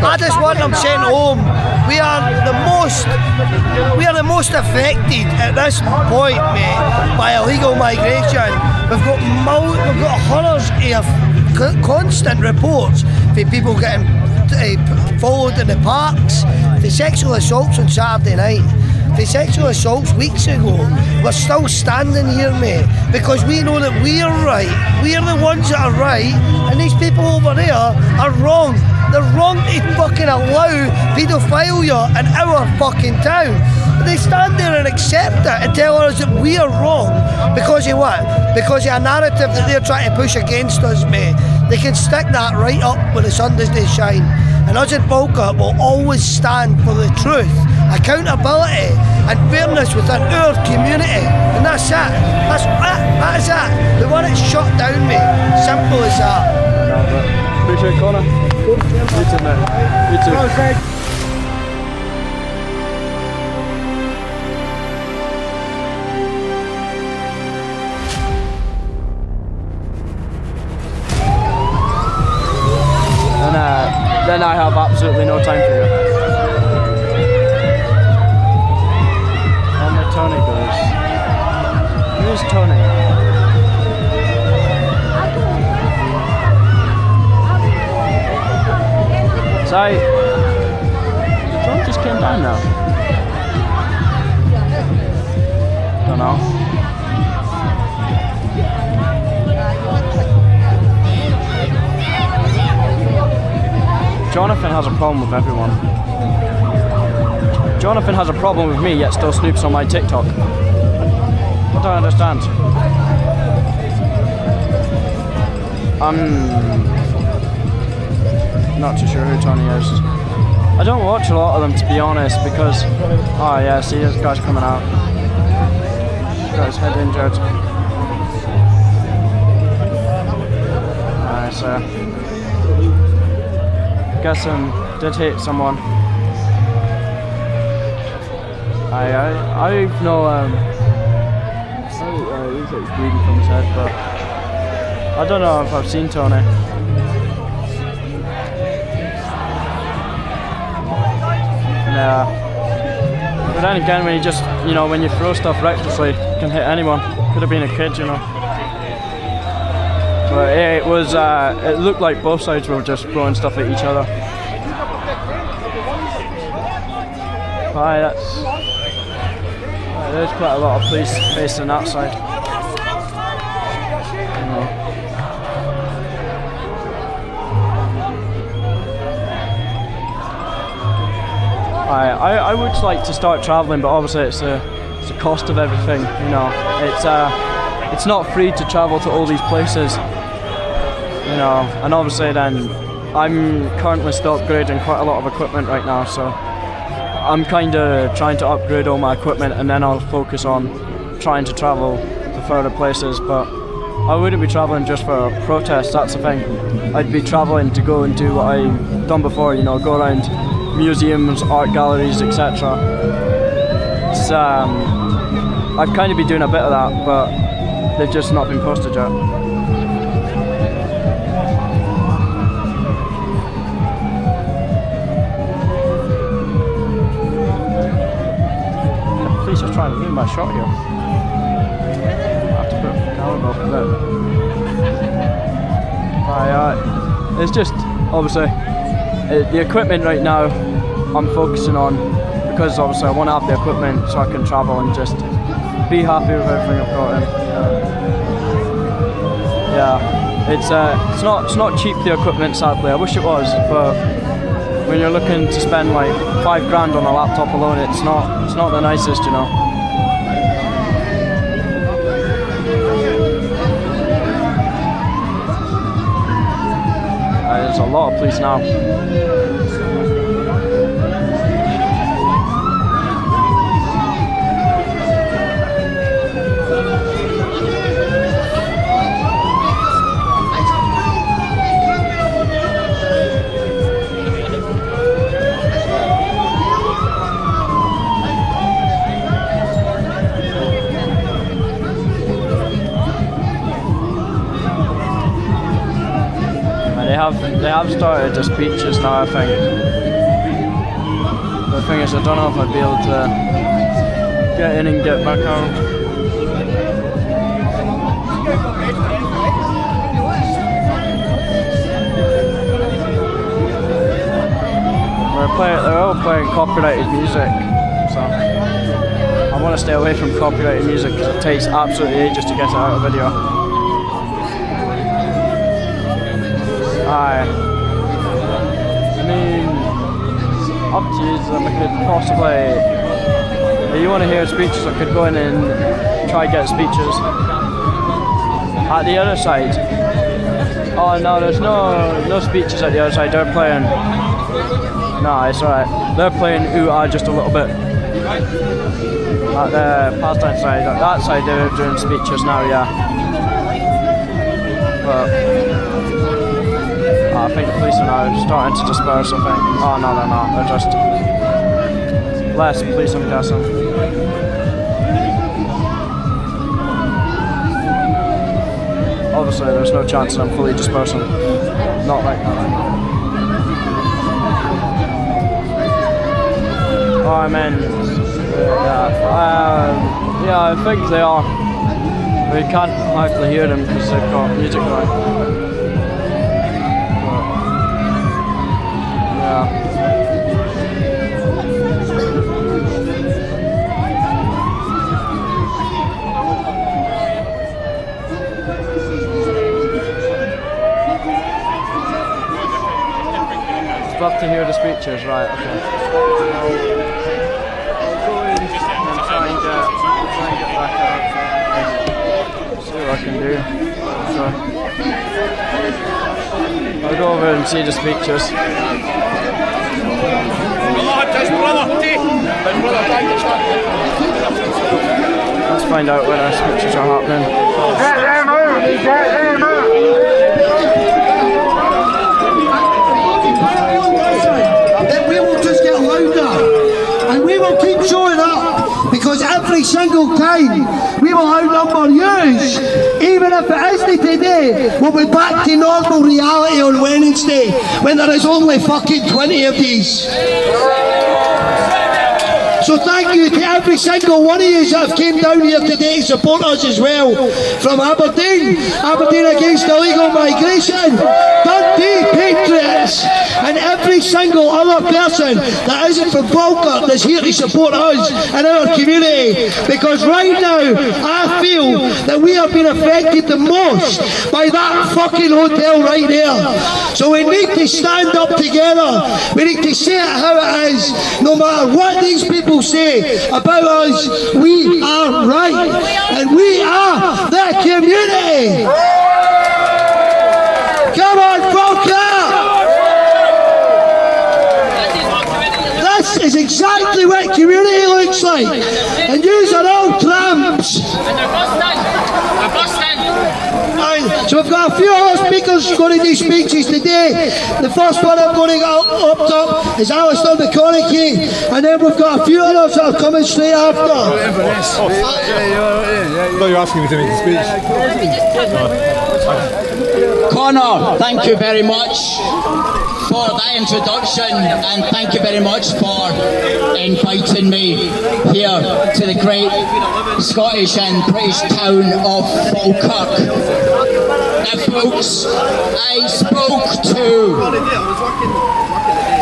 I just want them sent home. We are the most affected at this point, mate, by illegal migration. We've got hundreds of constant reports of people getting followed in the parks, the sexual assaults on Saturday night. The sexual assaults weeks ago. We're still standing here, mate, because we know that we're right. We're the ones that are right, and these people over there are wrong. They're wrong to fucking allow paedophilia in our fucking town. They stand there and accept it and tell us that we are wrong because of what? Because of a narrative that they're trying to push against us, mate. They can stick that right up when the sun does shine. And us at Falkirk will always stand for the truth, accountability and fairness within our community. And that's it. That is it. We want it shut down, mate. Simple as that. Appreciate it, Connor. You too, mate. You too. Okay. Then I have absolutely no time for you. Oh, my Tony goes. Where's Tony? Sorry. The drone just came down now. Don't know. Jonathan has a problem with everyone. Jonathan has a problem with me, yet still snoops on my TikTok. I don't understand. I'm not too sure who Tony is. I don't watch a lot of them, to be honest, because... Oh yeah, see this guy's coming out. He's got his head injured. Nice. Guess did hit someone. I've no he's like bleeding from his head, but I don't know if I've seen Tony. Yeah. But then again, when you just, when you throw stuff recklessly, it can hit anyone. Could have been a kid, But it was, it looked like both sides were just throwing stuff at each other. There's quite a lot of police facing that side. I would like to start travelling, but obviously it's the cost of everything. It's not free to travel to all these places. And obviously then I'm currently still upgrading quite a lot of equipment right now, so I'm kind of trying to upgrade all my equipment, and then I'll focus on trying to travel to further places. But I wouldn't be travelling just for a protest, that's the thing. I'd be travelling to go and do what I've done before, go around museums, art galleries, etc. I've kind of been doing a bit of that, but they've just not been posted yet. Police are trying to ruin my shot here. I have to put the camera off a bit. It's just, obviously, the equipment right now I'm focusing on, because obviously I want to have the equipment so I can travel and just be happy with everything I've got in. Yeah, it's not cheap, the equipment, sadly. I wish it was, but when you're looking to spend like $5,000 on a laptop alone, it's not the nicest, There's a lot of police now. They have started the speeches now, I think. the thing is, I don't know if I'd be able to get in and get back out. They're all playing copyrighted music, so I want to stay away from copyrighted music because it takes absolutely ages to get it out of video. Aye. I mean, up to you, I could possibly, if you want to hear speeches, I could go in and try get speeches. At the other side, oh no, there's no speeches at the other side, they're playing. No, it's alright. They're playing ooh ah just a little bit. At the pastime side, that side they're doing speeches now, yeah. But I think the police are now starting to disperse, I think. Oh no, they're not. They're just less police, I'm guessing. Obviously, there's no chance that I'm fully dispersing. Not right now. Oh, I mean, yeah, I think they are. We can't hardly hear them because they've got music going. Yeah. Love to hear the speeches, right? Okay. I can do. So I'll go over and see the speeches. Let's find out when our speeches are happening. Get them out! Get them out! Then we will just get louder and we will keep showing up because every single time we will outnumber yous. Even if it isn't today, we'll be back to normal reality on Wednesday when there is only fucking 20 of these. So thank you to every single one of you that have came down here today to support us as well. From Aberdeen Against Illegal Migration, Dundee Patriots, and every single other person that isn't from Falkirk that's here to support us and our community. Because right now, I feel that we have been affected the most by that fucking hotel right there. So we need to stand up together. We need to say it how it is. No matter what these people say about us, we are right. And we are the community. Come on, Falkirk! This is exactly what community looks like. And yous are all tramps. So we've got a few other speakers going to do speeches today. The first one I'm going to get up top is Alistair McConaughey, and then we've got a few others that are coming straight after. I thought you were asking me to make a speech. Connor, thank you very much for that introduction, and thank you very much for inviting me here to the great Scottish and British town of Falkirk. Now folks, I spoke to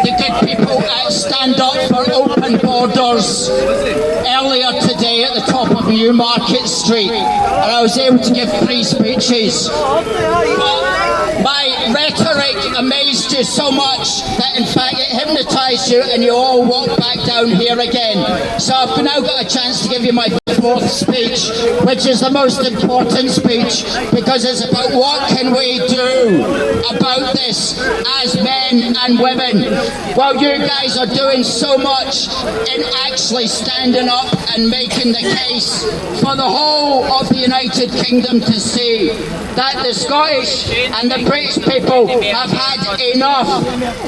the good people at Stand Up for Open Borders earlier today at the top of Newmarket Street, and I was able to give 3 speeches. But my rhetoric amazed you so much that in fact it hypnotised you and you all walked back down here again. So I've now got a chance to give you my 4th speech, which is the most important speech because it's about what can we do about this as men and women. Well, you guys are doing so much in actually standing up and making the case for the whole of the United Kingdom to see that the Scottish and the British people have had enough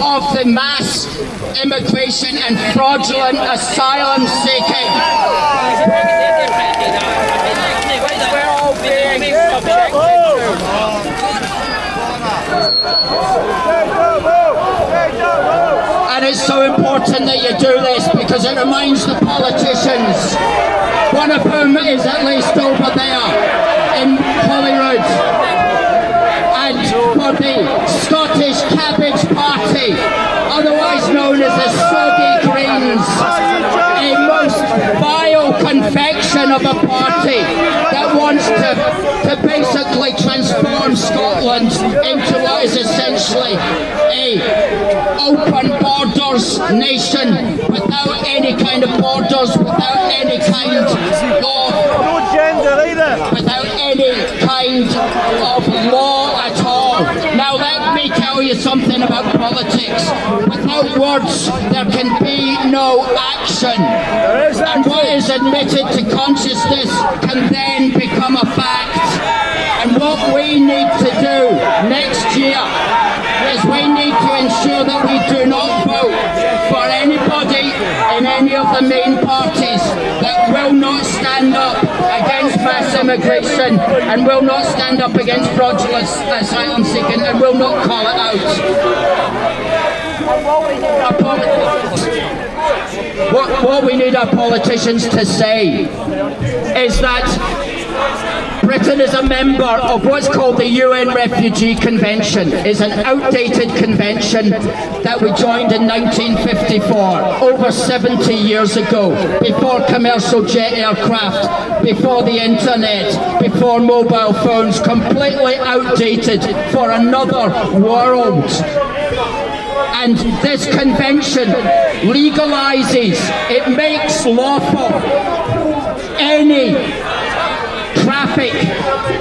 of the mass immigration and fraudulent asylum seeking. We're all being subjected to. And it's so important that you do this because because it reminds the politicians, one of whom is at least over there in Holyrood, and for the Scottish Cabbage Party, otherwise known as the Soggy Greens, a most vile confection of a party that wants to basically transform Scotland into what is essentially a open borders nation without any kind of borders, without any kind of law at all. Now let me tell you something about politics. Without words there can be no action, and what is admitted to consciousness can then become a fact. And what we need to do next year is we need to ensure that we do not vote for anybody in any of the main parties that will not stand up against mass immigration and will not stand up against fraudulent asylum seeking and will not call it out. What we need our politicians to say is that Britain is a member of what's called the UN Refugee Convention. It's an outdated convention that we joined in 1954, over 70 years ago, before commercial jet aircraft, before the internet, before mobile phones, completely outdated for another world. And this convention legalises, it makes lawful any traffic,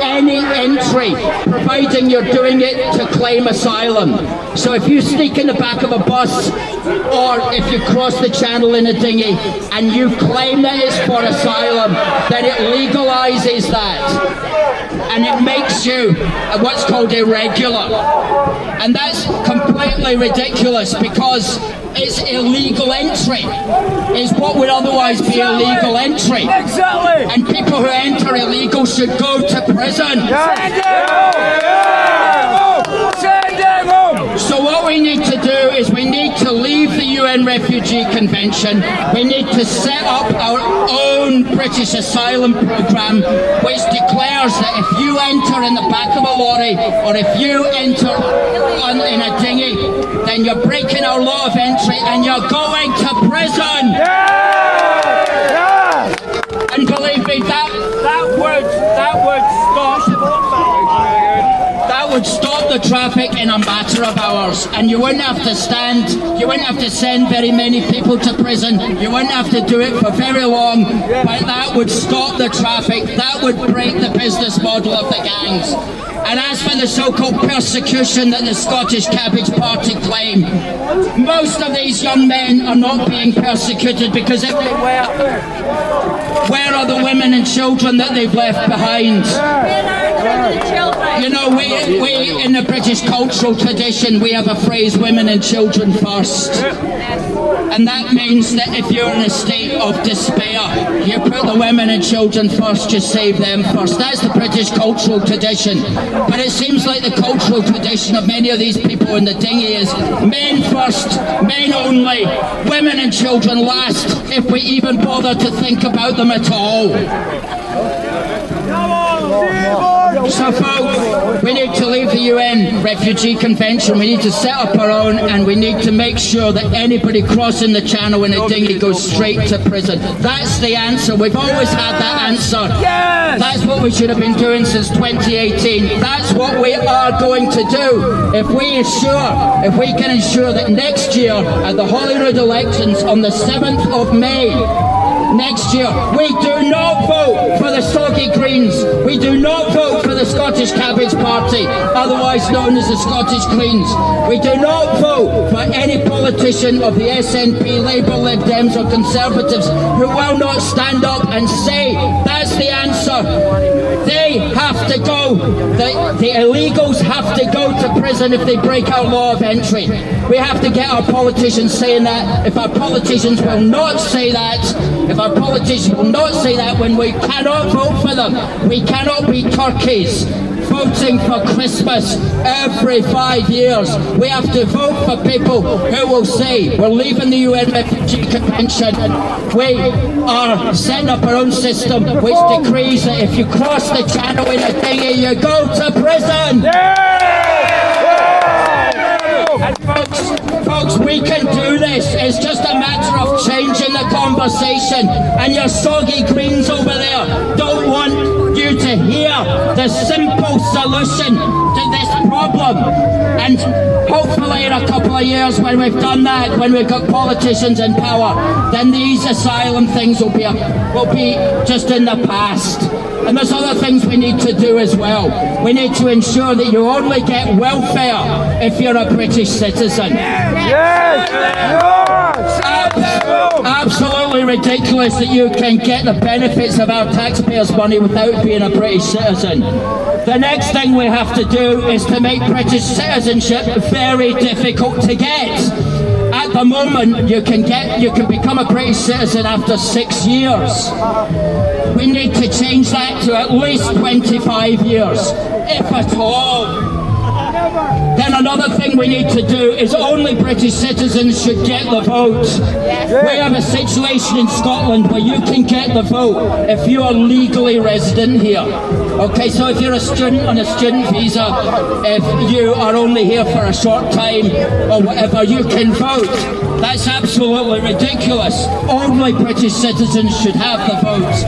any entry, providing you're doing it to claim asylum. So if you sneak in the back of a bus, or if you cross the channel in a dinghy and you claim that it's for asylum, then it legalises that. And it makes you what's called irregular. And that's completely ridiculous because it's illegal entry. It's what would otherwise be illegal entry. Exactly. And people who enter illegal should go to prison. So what we need to do is we need to leave the UN Refugee Convention. We need to set up our own British asylum programme which declares that if you enter in the back of a lorry or if you enter in a dinghy, then you're breaking our law of entry and you're going to prison. And believe me, that would stop the traffic in a matter of hours, and you wouldn't have to send very many people to prison, you wouldn't have to do it for very long, but that would stop the traffic, that would break the business model of the gangs. And as for the so-called persecution that the Scottish Cabbage Party claim, most of these young men are not being persecuted because if they were, where are the women and children that they've left behind? You know, we in the British cultural tradition, we have a phrase, women and children first. And that means that if you're in a state of despair, you put the women and children first, you save them first. That's the British cultural tradition. But it seems like the cultural tradition of many of these people in the dinghy is men first, men only, women and children last, if we even bother to think about them at all. So folks, we need to leave the UN Refugee Convention, we need to set up our own, and we need to make sure that anybody crossing the channel in a dinghy goes straight to prison. That's the answer. We've always had that answer. Yes! That's what we should have been doing since 2018. That's what we are going to do. If we can ensure that next year at the Holyrood elections on the 7th of May, next year, we do not vote for the Soggy Greens. We do not vote for the Scottish Cabbage Party, otherwise known as the Scottish Greens. We do not vote for any politician of the SNP, Labour, Lib Dems or Conservatives who will not stand up and say, that's the answer. They have to go. The illegals have to go to prison if they break our law of entry. We have to get our politicians saying that. If our politicians will not say that, when we cannot vote for them, we cannot be turkeys. voting for Christmas every 5 years. We have to vote for people who will say, we're leaving the UN Refugee Convention. We are setting up our own system which decrees that if you cross the channel in a dinghy, you go to prison. And folks, we can do this. It's just a matter of changing the conversation. And your soggy greens over there don't want you to hear the simple solution to this problem. And hopefully in a couple of years when we've done that, when we've got politicians in power, then these asylum things will be just in the past. And there's other things we need to do as well. We need to ensure that you only get welfare if you're a British citizen. Yes! Absolutely ridiculous that you can get the benefits of our taxpayers' money without being a British citizen. The next thing we have to do is to make British citizenship very difficult to get. At the moment, you can become a British citizen after 6 years. We need to change that to at least 25 years, if at all. Then another thing we need to do is only British citizens should get the vote. We have a situation in Scotland where you can get the vote if you are legally resident here. Okay, so if you're a student on a student visa, if you are only here for a short time or whatever, you can vote. That's absolutely ridiculous. Only British citizens should have the vote.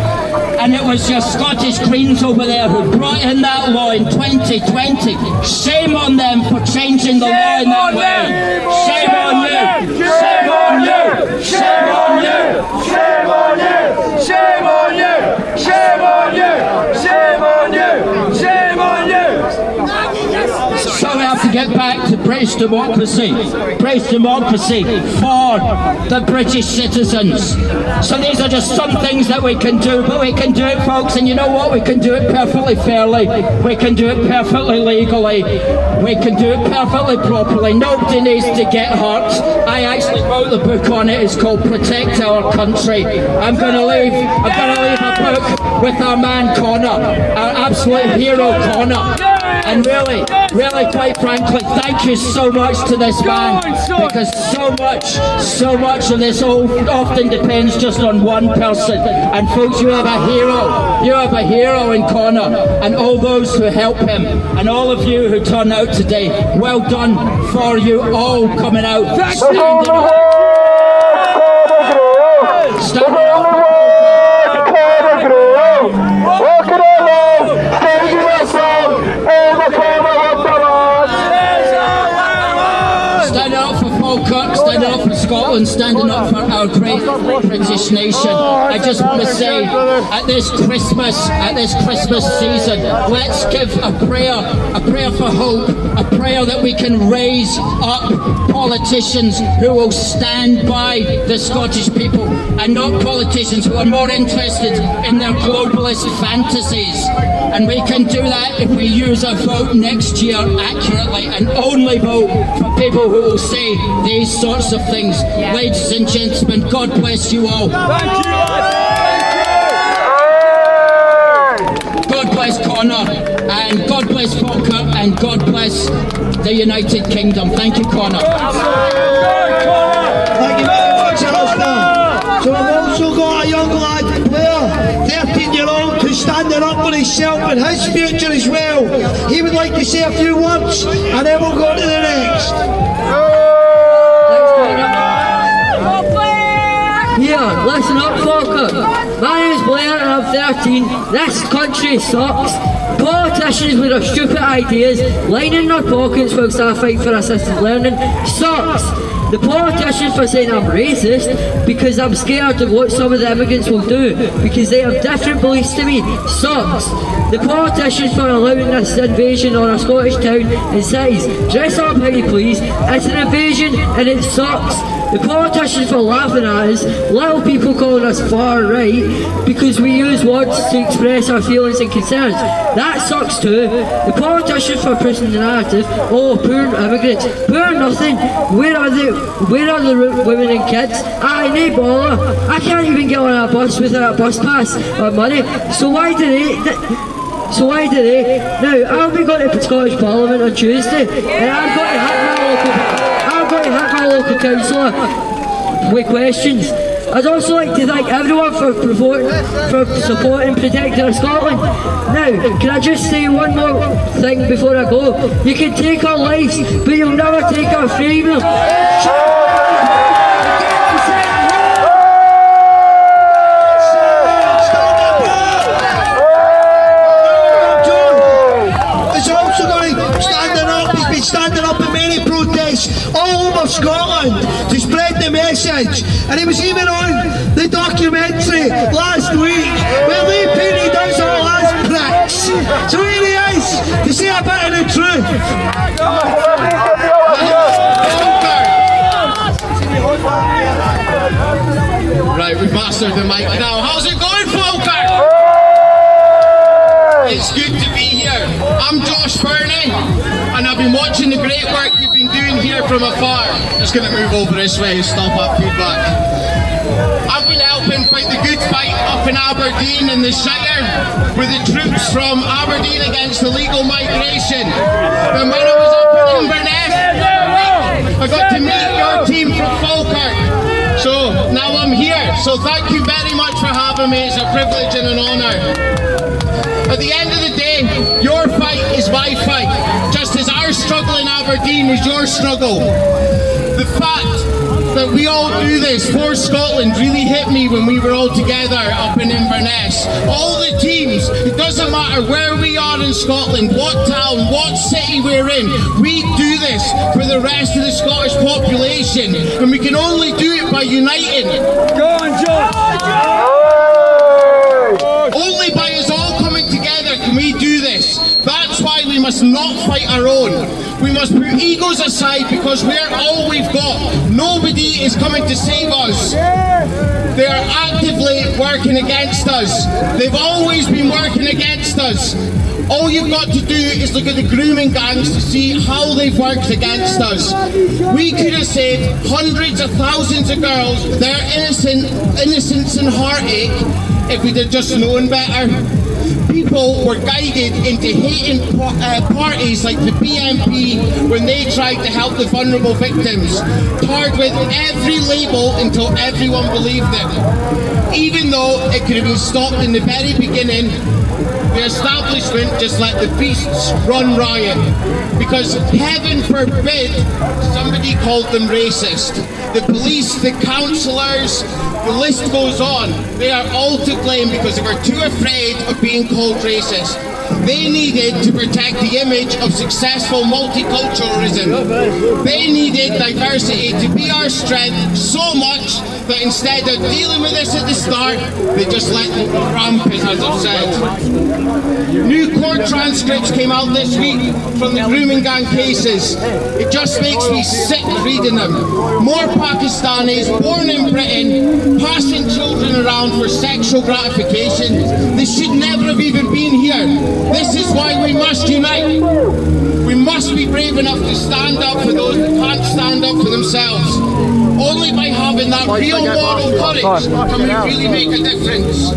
And it was your Scottish Greens over there who brought in that law in 2020. Shame on them for changing the law in that way. Shame on you! Shame on you! Shame on you! Shame on you! Shame on you! Shame on you! Shame on you! Shame on you! So we have to get back to British democracy. British democracy for the British citizens. So these are just some things that we can do, but we can do it, folks, and you know what? We can do it perfectly fairly. We can do it perfectly legally. We can do it perfectly properly. Nobody needs to get hurt. I actually wrote the book on it. It's called Protect Our Country. I'm going to leave a book with our man Connor, our absolute hero Connor. And really, quite frankly, thank you so much to this man, because so much of this often depends just on one person. And folks, you have a hero. You have a hero in Connor, and all those who help him, and all of you who turn out today. Well done for you all coming out. Standing up. Standing up. Standing up for Falkirk, standing up for Scotland, standing up for our great British nation. I just want to say, at this Christmas season, let's give a prayer for hope, a prayer that we can raise up politicians who will stand by the Scottish people, and not politicians who are more interested in their globalist fantasies. And we can do that if we use our vote next year accurately and only vote for people who will say these sorts of things. Yeah. Ladies and gentlemen, God bless you all. Thank you! God bless Connor, and God bless Falkirk, and God bless the United Kingdom. Thank you, Connor. Thank you very much, Alistair. So we've also got a young lad player, 13-year-old, who's standing up for himself and his future as well. He would like to say a few words, and then we'll go to the next. Here, listen up, Falkirk. My name's Blair and I'm 13. This country sucks. Politicians with their stupid ideas, lining their pockets whilst I fight for assisted learning, sucks. The politicians for saying I'm racist because I'm scared of what some of the immigrants will do because they have different beliefs to me, sucks. The politicians for allowing this invasion on a Scottish town and cities, dress up how you please, it's an invasion and it sucks. The politicians for laughing at us, little people calling us far right because we use words to express our feelings and concerns. That sucks too. The politicians for pushing the narrative, oh, poor immigrants, poor nothing. Where are the women and kids? I ain't bother. I can't even get on a bus without a bus pass or money. So why do they? So why do they? Now, I'll be going to the Scottish Parliament on Tuesday, and I'm going to hit my local councillor with questions. I'd also like to thank everyone for supporting Protector Scotland. Now, can I just say one more thing before I go? You can take our lives, but you'll never take our freedom. Standing up in many protests all over Scotland to spread the message, and he was even on the documentary last week where Lee painted us all as pricks. So here he is to say a bit of the truth. Right, we've mastered the mic now. How's it going, Falkirk? It's good to be here. I'm Josh Burney, and I've been watching the great work you've been doing here from afar. Just going to move over this way and stop up feedback. I've been helping fight the good fight up in Aberdeen in the Shire with the troops from Aberdeen against illegal migration. And when I was up in Inverness, I got to meet your team from Falkirk. So now I'm here. So thank you very much for having me. It's a privilege and an honour. At the end of the day, your fight is my fight, just as our struggle in Aberdeen was your struggle. The fact that we all do this for Scotland really hit me when we were all together up in Inverness. All the teams, it doesn't matter where we are in Scotland, what town, what city we're in, we do this for the rest of the Scottish population, and we can only do it by uniting. Go on, John! Only by us all coming together can we do this. That's why we must not fight our own. We must put egos aside because we're all we've got. Nobody is coming to save us. They are actively working against us. They've always been working against us. All you've got to do is look at the grooming gangs to see how they've worked against us. We could have saved hundreds of thousands of girls, their innocence and heartache, if we'd have just known better. People were guided into hating parties like the BNP when they tried to help the vulnerable victims, tarred with every label until everyone believed it. Even though it could have been stopped in the very beginning, the establishment just let the beasts run riot. Because heaven forbid somebody called them racist. The police, the councillors, the list goes on. They are all to blame because they were too afraid of being called racist. They needed to protect the image of successful multiculturalism. They needed diversity to be our strength so much that instead of dealing with this at the start, they just let it go rampant, as I've said. New court transcripts came out this week from the grooming gang cases. It just makes me sick reading them. More Pakistanis born in Britain, passing children around for sexual gratification. They should never have even been here. This is why we must unite. We must be brave enough to stand up for those that can't stand up for themselves. Only by having that real moral courage can we really make a difference.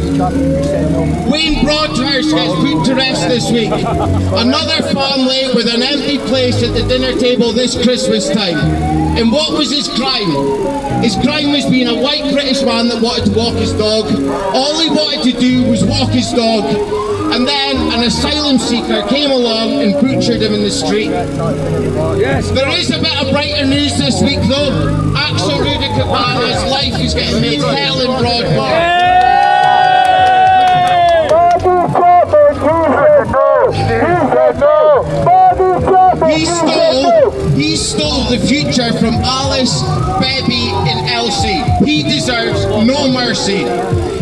Wayne Broadhurst gets put to rest this week. Another family with an empty place at the dinner table this Christmas time. And what was his crime? His crime was being a white British man that wanted to walk his dog. All he wanted to do was walk his dog. And then an asylum seeker came along and butchered him in the street. There is a bit of brighter news this week though. Axel Rudikabana's life is getting made hell in Broadmoor. He stole the future from Alice, Bebby and Elsie. He deserves no mercy.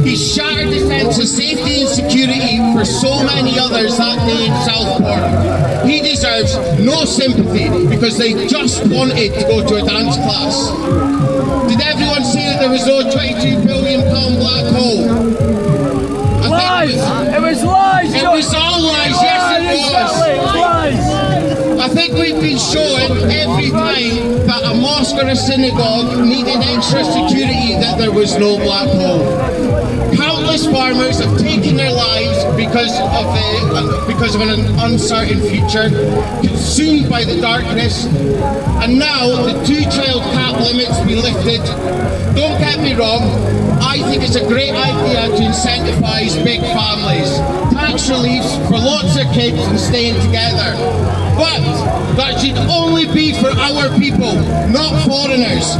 He shattered the sense of safety and security for so many others that day in Southport. He deserves no sympathy because they just wanted to go to a dance class. Did everyone see that there was no £22 billion black hole? Lies! It was lies! It was all lies, yes it was! Lies! I think we've been showing every time that a mosque or a synagogue needed extra security that there was no black hole. Countless farmers have taken their lives because of an uncertain future, consumed by the darkness, and now the 2-child cap limits be lifted. Don't get me wrong, I think it's a great idea to incentivise big families, tax reliefs for lots of kids and staying together. But that should only be for our people, not foreigners.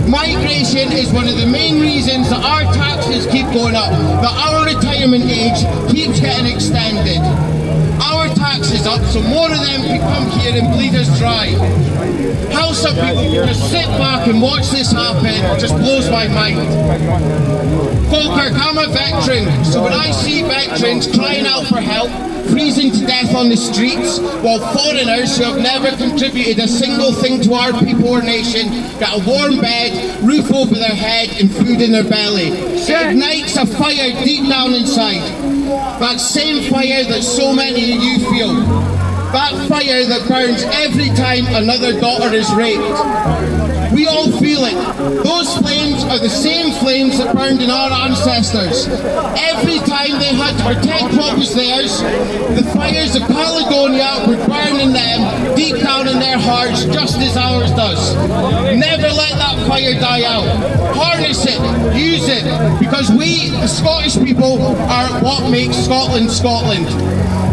Migration is one of the main reasons that our taxes keep going up, that our retirement age keeps getting extended. Our tax is up, so more of them can come here and bleed us dry. How some people can just sit back and watch this happen just blows my mind. Falkirk, I'm a veteran, so when I see veterans crying out for help, freezing to death on the streets, while foreigners who have never contributed a single thing to our people or nation get a warm bed, roof over their head and food in their belly, it ignites a fire deep down inside. That same fire that so many of you feel. That fire that burns every time another daughter is raped. We all feel it. Those flames are the same flames that burned in our ancestors. Every time they had to protect what was theirs, the fires of Caledonia would burn in them, deep down in their hearts, just as ours does. Never let that fire die out. Harness it, use it, because we, the Scottish people, are what makes Scotland Scotland.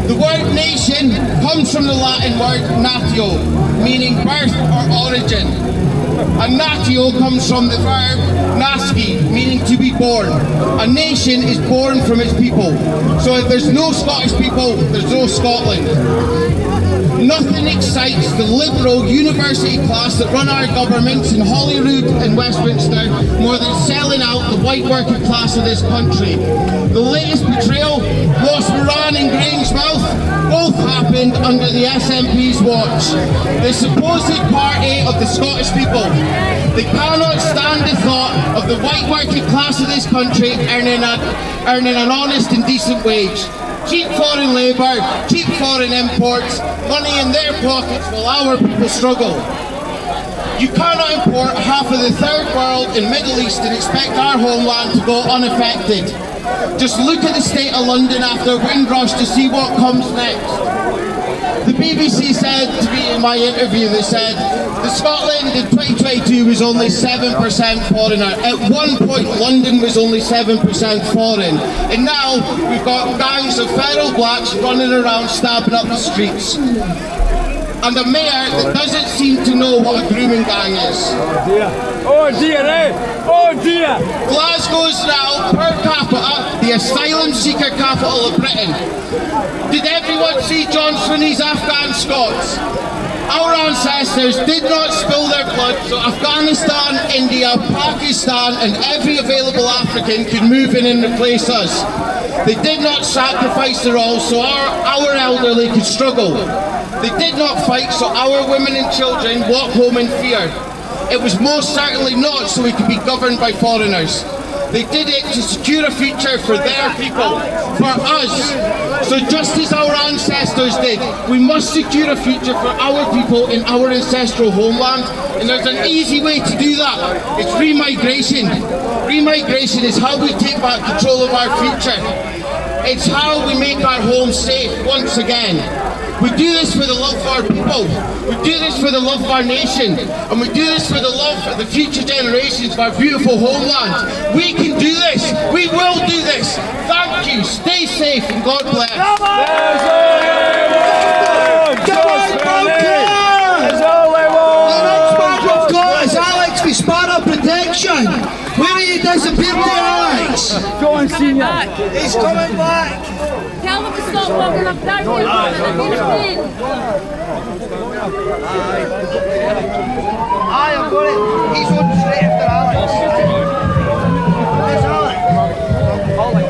The word nation comes from the Latin word natio, meaning birth or origin. And natio comes from the verb nasci, meaning to be born. A nation is born from its people. So if there's no Scottish people, there's no Scotland. Nothing excites the liberal university class that run our governments in Holyrood and Westminster more than selling out the white working class of this country. The latest betrayal, Ross Moran and Grangemouth, both happened under the SNP's watch. The supposed party of the Scottish people. They cannot stand the thought of the white working class of this country earning an honest and decent wage. Cheap foreign labour, cheap foreign imports, money in their pockets while our people struggle. You cannot import half of the third world and Middle East and expect our homeland to go unaffected. Just look at the state of London after Windrush to see what comes next. The BBC said to me in my interview, they said, the Scotland in 2022 was only 7% foreigner. At one point, London was only 7% foreign. And now, we've got gangs of feral blacks running around stabbing up the streets. And a mayor that doesn't seem to know what a grooming gang is. Oh dear, eh? Oh dear! Glasgow's now, per capita, the asylum seeker capital of Britain. Did everyone see John Swinney's Afghan Scots? Our ancestors did not spill their blood so Afghanistan, India, Pakistan and every available African could move in and replace us. They did not sacrifice their all so our elderly could struggle. They did not fight so our women and children walk home in fear. It was most certainly not so we could be governed by foreigners. They did it to secure a future for their people, for us. So just as our ancestors did, we must secure a future for our people in our ancestral homeland. And there's an easy way to do that. It's remigration. Remigration is how we take back control of our future. It's how we make our home safe once again. We do this for the love of our people. We do this for the love of our nation. And we do this for the love of the future generations of our beautiful homeland. We can do this. We will do this. Thank you. Stay safe and God bless. Come on, The next man we've got is Alex with Spanner Protection. Where are you disappeared to, Alex? Go on, senior. He's coming back. Tell them to stop walking up down here. Aye, I've got it. He's on straight after Alex. Where's Alex? Come on, Alex.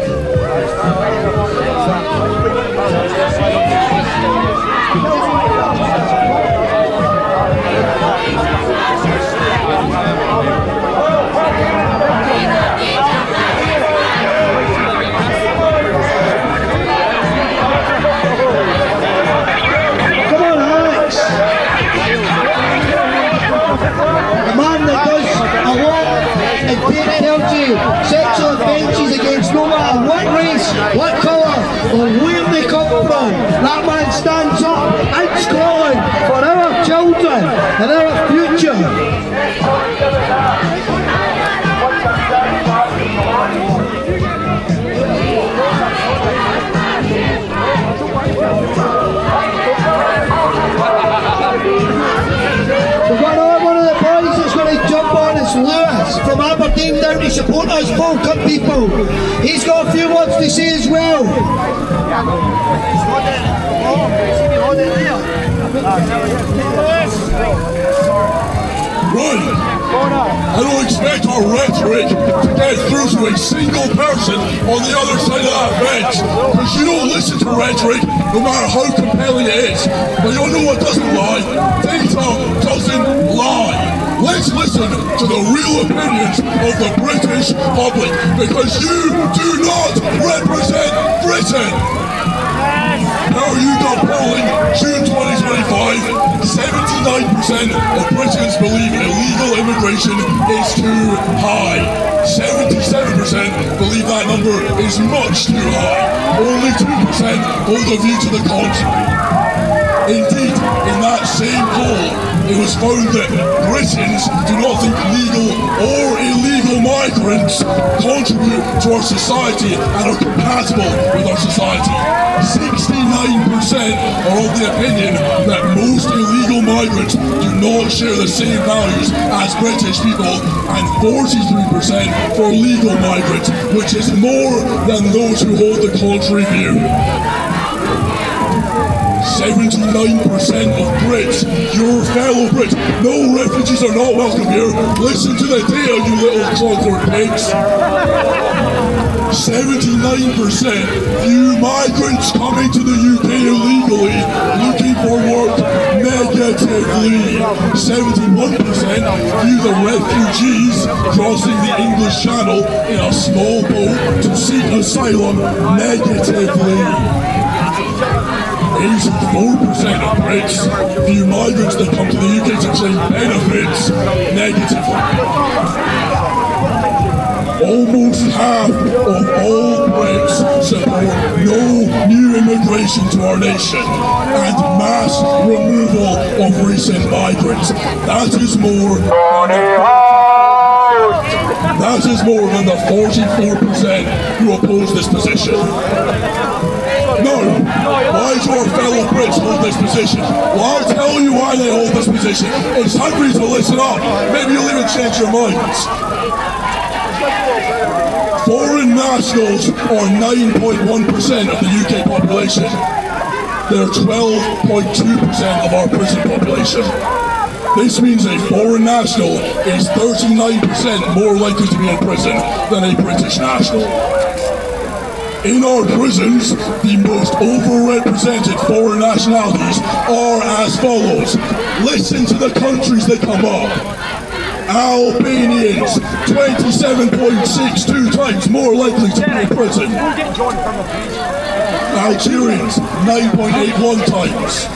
The man that does a lot and take care to sexual offences against no matter what race, what colour, on where they come from. That man stands up in Scotland for our children and our future. We've got another one of the boys that's going to jump on. It's Lewis from Aberdeen down to support us Falkirk people. He's got a few words to say as well. Right. I don't expect our rhetoric to get through to a single person on the other side of that bench. Because you don't listen to rhetoric, no matter how compelling it is. But you know what doesn't lie? Data doesn't lie. Let's listen to the real opinions of the British public. Because you do not represent Britain. Now you got polling, June 2025, 79% of Britons believe illegal immigration is too high. 77% believe that number is much too high. Only 2% hold a view to the contrary. Indeed, in that same poll, it was found that Britons do not think legal or illegal migrants contribute to our society and are compatible with our society. 69% are of the opinion that most illegal migrants do not share the same values as British people, and 43% for legal migrants, which is more than those who hold the contrary view. 79% of Brits, your fellow Brits, no refugees are not welcome here. Listen to the data, you little clockwork pigs. 79% view migrants coming to the UK illegally, looking for work, negatively. 71% view the refugees crossing the English Channel in a small boat to seek asylum, negatively. 84% of Brits view migrants that come to the UK to claim benefits negatively. Almost half of all Brits support no new immigration to our nation and mass removal of recent migrants. That is more than the 44% who oppose this position. No, why do our fellow Brits hold this position? Well, I'll tell you why they hold this position. It's time for you to listen up. Maybe you'll even change your minds. Foreign nationals are 9.1% of the UK population. They're 12.2% of our prison population. This means a foreign national is 39% more likely to be in prison than a British national. In our prisons, the most overrepresented foreign nationalities are as follows. Listen to the countries that come up. Albanians, 27.62 times more likely to be in prison. Algerians, 9.81 times.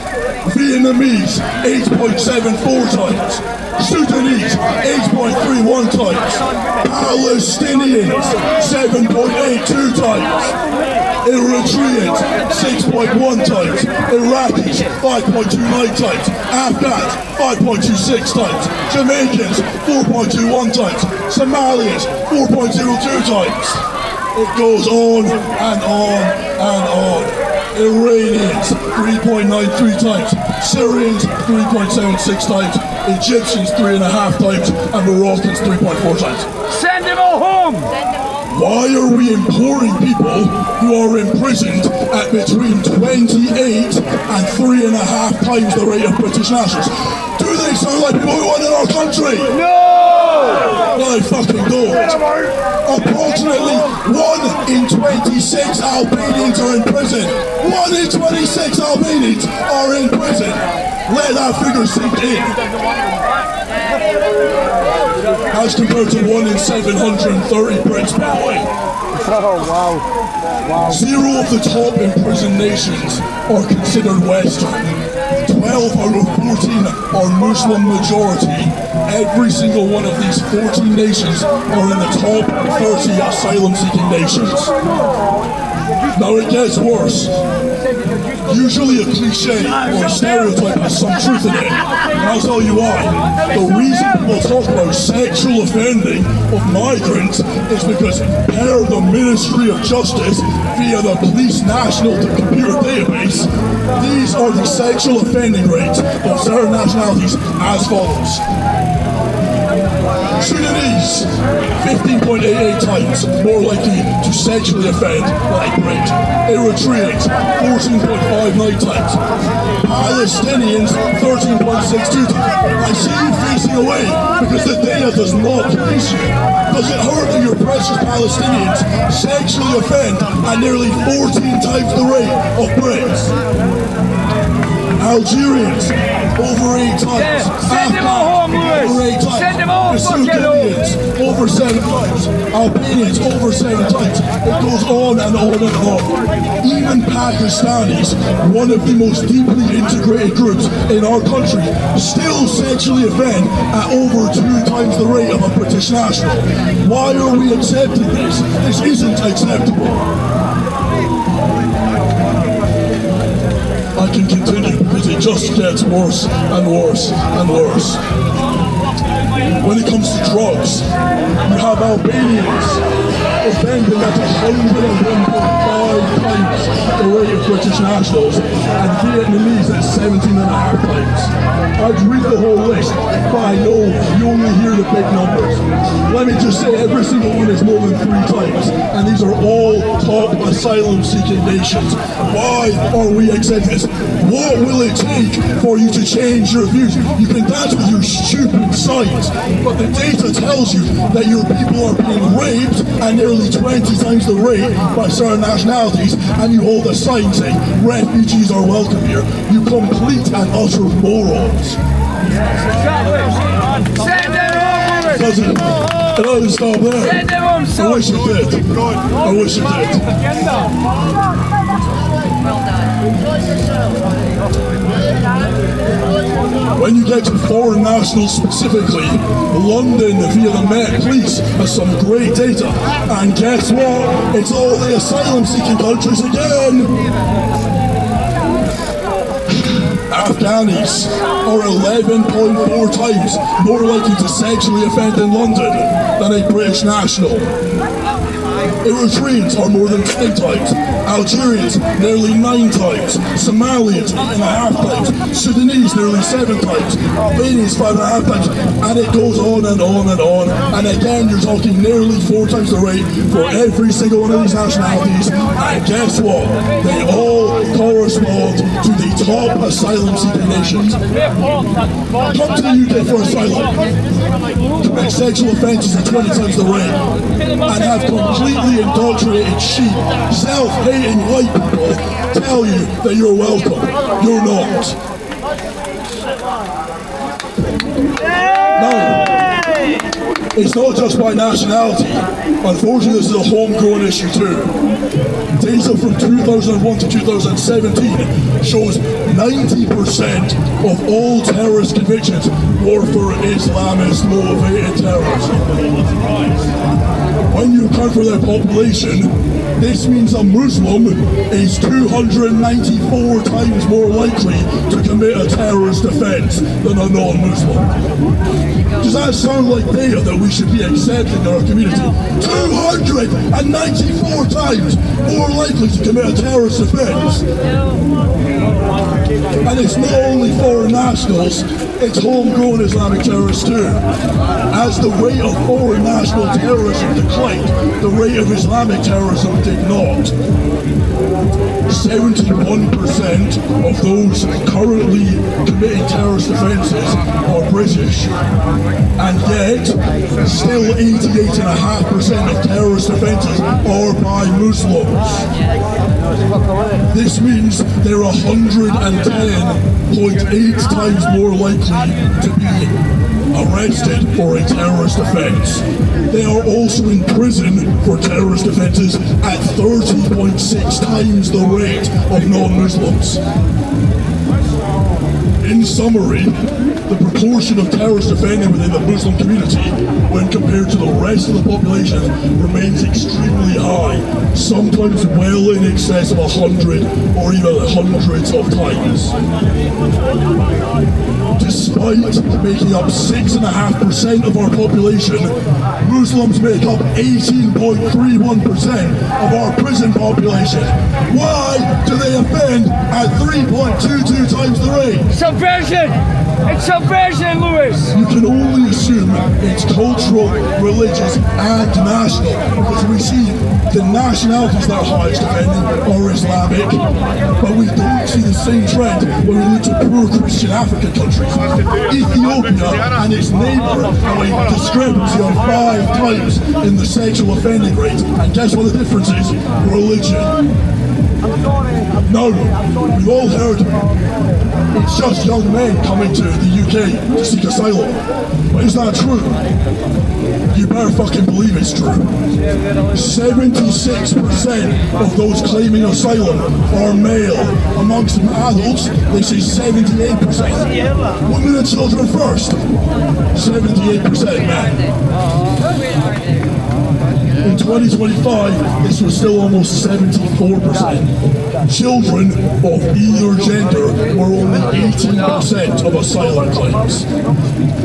Vietnamese, 8.74 times. Sudanese, 8.31 times. Palestinians, 7.82 times. Eritreans, 6.1 times. Iraqis, 5.29 times. Afghans, 5.26 times. Jamaicans, 4.21 times. Somalians, 4.02 times. It goes on and on and on. Iranians, 3.93 times. Syrians, 3.76 times. Egyptians, 3.5 times. And Moroccans, 3.4 times. Send them all home! Why are we importing people who are imprisoned at between 28 and 3.5 times the rate of British nationals? Do they sound like people who want in our country? No! Well, they fucking don't. Approximately 1 in 26 Albanians are in prison. 1 in 26 Albanians are in prison. Let that figure sink in. As compared to 1 in 730 Brits, by the way. Oh, wow. 0 of the top imprisoned nations are considered Western. 12 out of 14 are Muslim majority. Every single one of these 14 nations are in the top 30 asylum-seeking nations. Now it gets worse. Usually a cliche or a stereotype has some truth in it, and I'll tell you why. The reason people talk about sexual offending of migrants is because per the Ministry of Justice, via the Police National Computer Database, these are the sexual offending rates of certain nationalities as follows. Sudanese, 15.88 times more likely to sexually offend like Brit. Eritreans, 14.59 times. Palestinians, 13.62 times. I see you facing away because the data does not please you. Does it hurt that your precious Palestinians sexually offend at nearly 14 times the rate of Brits? Algerians, over 8 times. Send them all home, Lewis. Over 8 times. Send them all Sudanese, over 7 times. Albanians, over 7 times. It goes on and on and on. Even Pakistanis, one of the most deeply integrated groups in our country, still sexually offend at over 2 times the rate of a British national. Why are we accepting this? This isn't acceptable. I can continue because it just gets worse and worse and worse. When it comes to drugs, you have Albanians offending at 101.5 times the rate of British nationals and Vietnamese at 17.5 times. I'd read the whole list, but I know you only hear the big numbers. Let me just say every single one is more than 3 times, and these are all top asylum-seeking nations. Why are we accepting this? What will it take for you to change your views? You can dance with your stupid science, but the data tells you that your people are being raped at nearly 20 times the rate by certain nationalities, and you hold a sign saying refugees are welcome here. You complete and utter morons. Doesn't it doesn't stop there. I wish it did. I wish it did. When you get to foreign nationals specifically, London via the Met Police has some great data. And guess what? It's all the asylum-seeking countries again. Afghanis are 11.4 times more likely to sexually offend in London than a British national. Eritreans are more than 10 times, Algerians nearly 9 times, Somalians 8.5 times, Sudanese nearly 7 times, Albanians 5.5 times, and it goes on and on and on. And again, you're talking nearly 4 times the rate for every single one of these nationalities. And guess what? They all correspond to the top asylum-seeking nations. Come to the UK for asylum, commit sexual offences at 20 times the rate, and have completely indoctrinated sheep, self-hating white people tell you that you're welcome. You're not. Now, it's not just by nationality. Unfortunately, this is a homegrown issue too. Data from 2001 to 2017 shows 90% of all terrorist convictions were for Islamist-motivated terrorism. When you account for their population, this means a Muslim is 294 times more likely to commit a terrorist offence than a non-Muslim. Does that sound like data that we should be accepting in our community? 294 times more likely to commit a terrorist offence. And it's not only foreign nationals, it's homegrown Islamic terrorists too. As the rate of foreign national terrorism declined, the rate of Islamic terrorism did not. 71% of those currently committing terrorist offences are British. And yet, still 88.5% of terrorist offences are by Muslims. This means they're 110.8 times more likely to be arrested for a terrorist offence. They are also in prison for terrorist offences at 30.6 times the rate of non-Muslims. In summary, the proportion of terrorist offending within the Muslim community when compared to the rest of the population remains extremely high, sometimes well in excess of 100 or even hundreds of times. Despite making up 6.5% of our population, Muslims make up 18.31% of our prison population. Why do they offend at 3.22 times the rate? Subversion! It's subversion, Lewis! You can only assume it's cultural, religious and national, because we see the nationalities that are highest offending are Islamic, but we don't see the same trend when we look to poor Christian African countries. Ethiopia and its neighbour have a discrepancy of 5 times in the sexual offending rate, and guess what the difference is? Religion. No, we've all heard it's just young men coming to the UK to seek asylum. But is that true? You better fucking believe it's true. 76% of those claiming asylum are male. Amongst adults, they say 78%. Women and children first. 78%, man. In 2025, this was still almost 74%. Children of either gender were only 18% of asylum claims.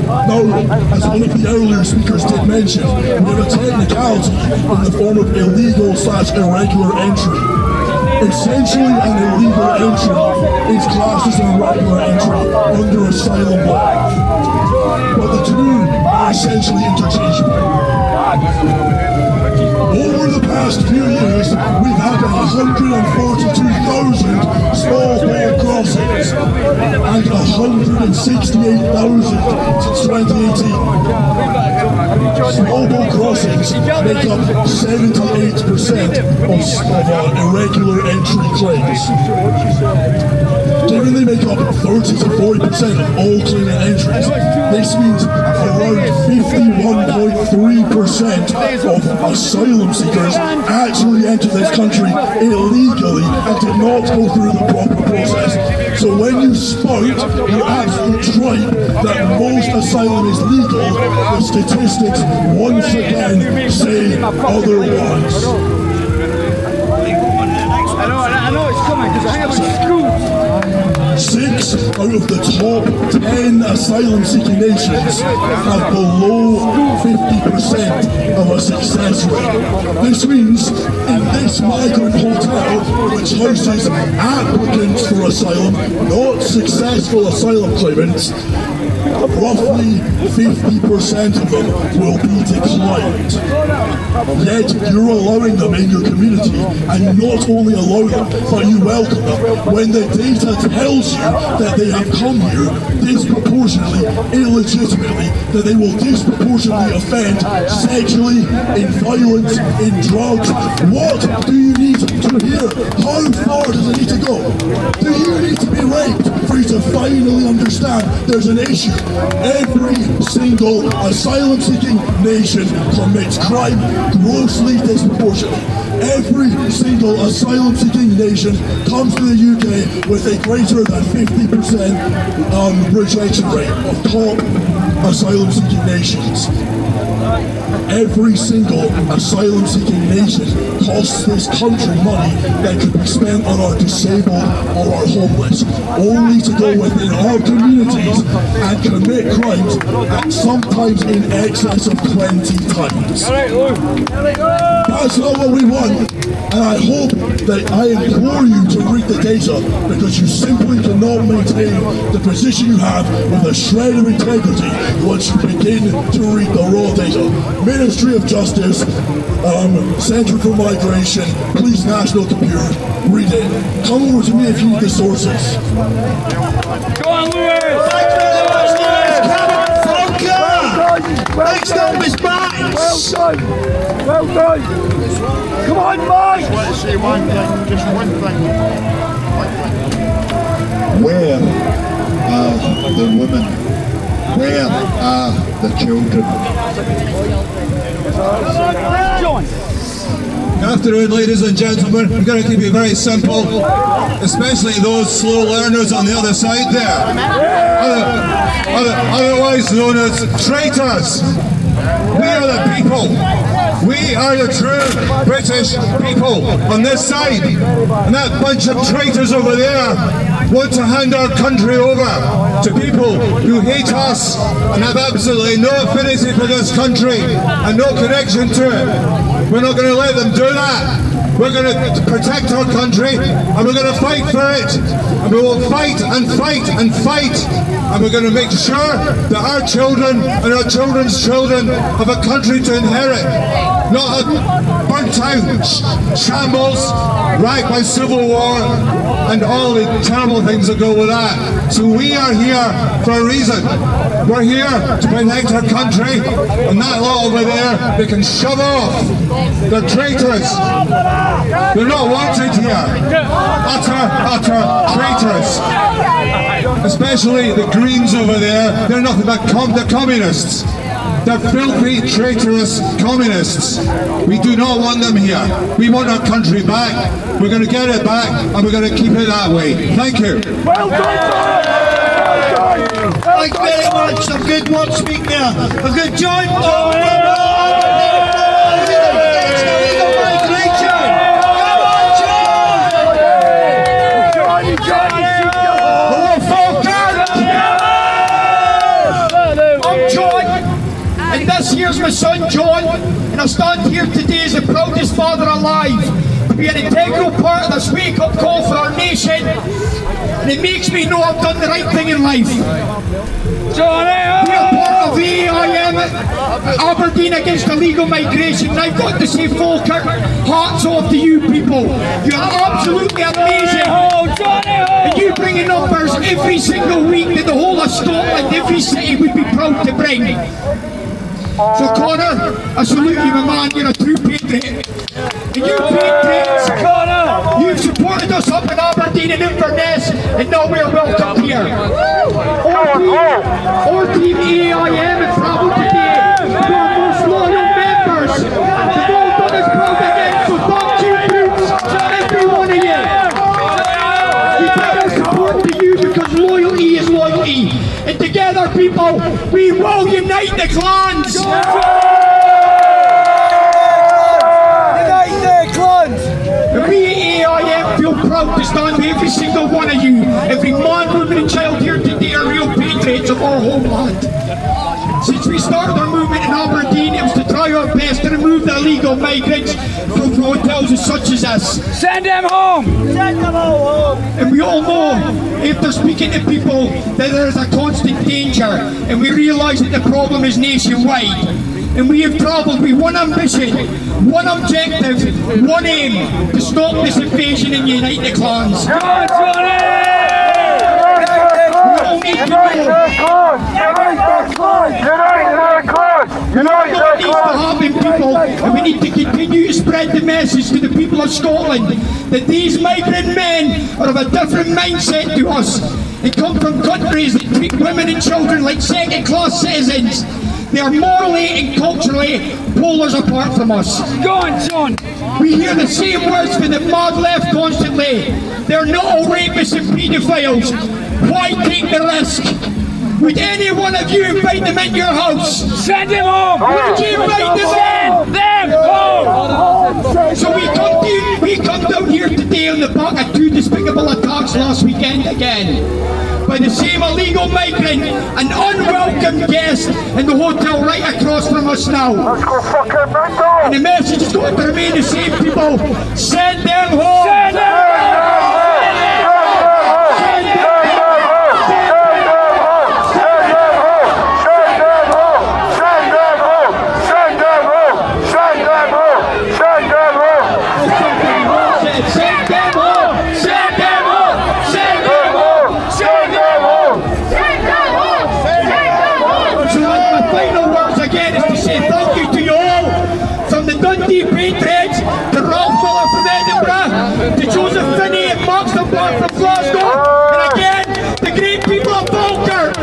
Now, as one of the earlier speakers did mention, we have a technicality in the form of illegal/irregular entry. Essentially, an illegal entry is classed as an irregular entry under asylum law. But the two are essentially interchangeable. Over the past few years, we've had 142,000 small ball crossings and 168,000 since 2018. Small ball crossings make up 78% of irregular entry claims. Given they make up 30 to 40% of all claimant entries, this means around 51.3% of asylum seekers actually entered this country illegally and did not go through the proper process. So when you spout, you absolute tripe, that most asylum is legal, the statistics once again say otherwise. I know it's coming because I think I'm in school. 6 out of the top 10 asylum-seeking nations have below 50% of a success rate. This means in this migrant hotel, which houses applicants for asylum, not successful asylum claimants, roughly 50% of them will be declined. Yet you're allowing them in your community, and you not only allow them, but you welcome them when the data tells you that they have come here disproportionately, illegitimately, that they will disproportionately offend sexually, in violence, in drugs. What do you need to hear? How far does it need to go? Do you need to be raped for you to finally understand there's an issue? Every single asylum-seeking nation commits crime grossly disproportionately. Every single asylum-seeking nation comes to the UK with a greater than 50% rejection rate of top asylum-seeking nations. Every single asylum-seeking nation costs this country money that could be spent on our disabled or our homeless, only to go within our communities and commit crimes at sometimes in excess of 20 times. That's not what we want, and I hope that I implore you to read the data, because you simply cannot maintain the position you have with a shred of integrity once you begin to read the raw data. Ministry of Justice, Centre for Migration, Police National Computer, read it. Come over to me if you need the sources. Go on, Lewis! Thanks very much, Lewis! Come on, Falkirk! Next up is Max! Well done! Well done! Come on, Mike! Let's say one thing, just one thing. Where are the women Where are the children? Good afternoon, ladies and gentlemen. We're going to keep it very simple, especially those slow learners on the other side there, otherwise known as traitors. We are the people. We are the true British people on this side, and that bunch of traitors over there want to hand our country over to people who hate us and have absolutely no affinity for this country and no connection to it. We're not going to let them do that. We're going to protect our country, and we're going to fight for it. And we will fight and fight and fight, and we're going to make sure that our children and our children's children have a country to inherit, not a burnt out shambles racked by civil war and all the terrible things that go with that. So we are here for a reason. We're here to protect our country, and that lot over there, they can shove off. They're traitors. They're not wanted here. Utter traitors. Especially the Greens over there. They're nothing but they're communists. They're filthy, traitorous communists. We do not want them here. We want our country back. We're going to get it back, and we're going to keep it that way. Thank you. Well done! Thank you very much. Some good words speak there. A good joint. Here's my son John, and I stand here today as the proudest father alive to be an integral part of this wake-up call for our nation, and it makes me know I've done the right thing in life. We are part of AIM Aberdeen against illegal migration, and I've got to say, Falkirk, hats off to you people. You are absolutely amazing, and you bring in numbers every single week that the whole of Scotland, every city would be proud to bring. So Connor, I salute you, my man, you're a true patriot. And you patriots, you've supported us up in Aberdeen and Inverness, and now we're welcome here. Our team AIM has travelled today to our most loyal members. They've all done us proud again, so thank you, Boots, every one of you. We give our support to you because loyalty is loyalty. And together, people, we will unite the clans! Unite the clans! And we at AIM feel proud to stand with every single one of you. Every man, woman and child here today are real patriots of our homeland. Since we started our movement in Aberdeen, it was to try our best to remove the illegal migrants from hotels such as this. Send them home! Send them all home! And we all know, after speaking to people, that there is a constant danger, and we realise that the problem is nationwide. And we have travelled with one ambition, one objective, one aim, to stop this invasion and unite the clans. We all need to know what needs to happen, people, and we need to continue to spread the message to the people of Scotland that these migrant men are of a different mindset to us and come from countries that treat women and children like second-class citizens. They are morally and culturally polars apart from us. Go on, John! We hear the same words from the mad left constantly. They're not all rapists and paedophiles. Why take the risk? Would any one of you invite them into your house? Send them home! Would you invite them Send them home! So we come down here today on the back of two despicable attacks last weekend again. By the same illegal migrant, an unwelcome guest in the hotel right across from us now. And the message is going to remain the same, people. Send them home! Send them home! Patriots, to Ralph Miller from Edinburgh, to Joseph Finney and Mark Stumbark from Glasgow, and again, the great people of Falkirk.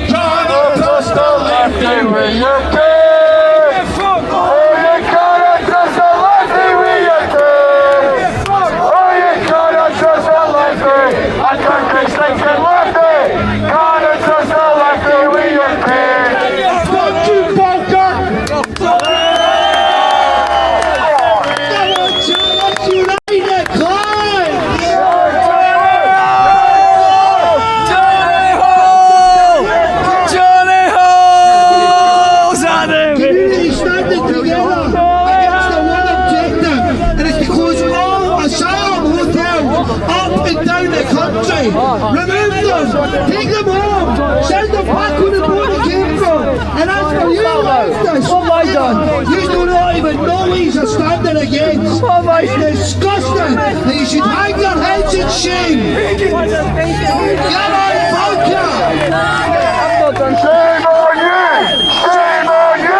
Can't trust the lefty with your teeth. Remove them! Take them home! Send them back on the boat they came from! And as for you, Leftists, what have I done? You do not even know what you're standing against! It's disgusting! And you should hang your heads in shame! Get on, Falkirk! Shame on you! Shame on you!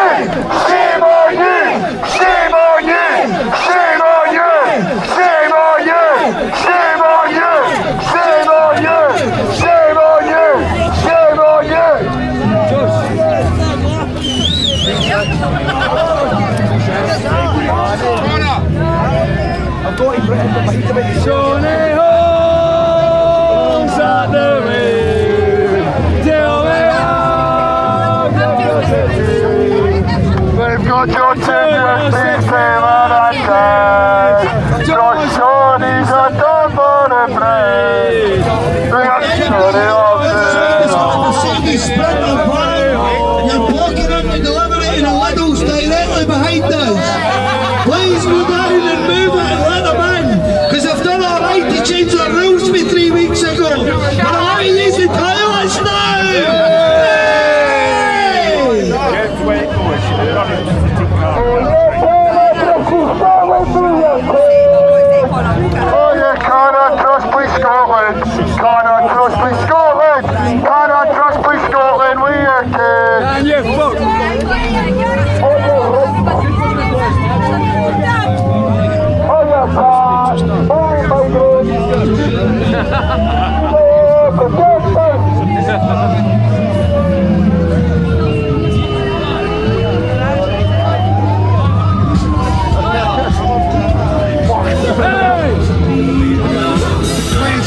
Shame on you! Shame on you! Shame on you! Shame on you! Shame on you! Shame on you! Shame on you! Shame on you! I'm going to Johnny Ho's at the rail. Tell me we've got your ticket, please say what I said. Johnny's a double the place. You're blocking up the delivery to the Liddles directly behind us. Please go down and move it and let them in, because they've done alright to change the rules for 3 weeks ago. But I want to use the toilets now! Oh, you cannot trust me, Scotland! Cannot trust me, Scotland! Cannot trust me, Scotland! We are kids! And you fuck!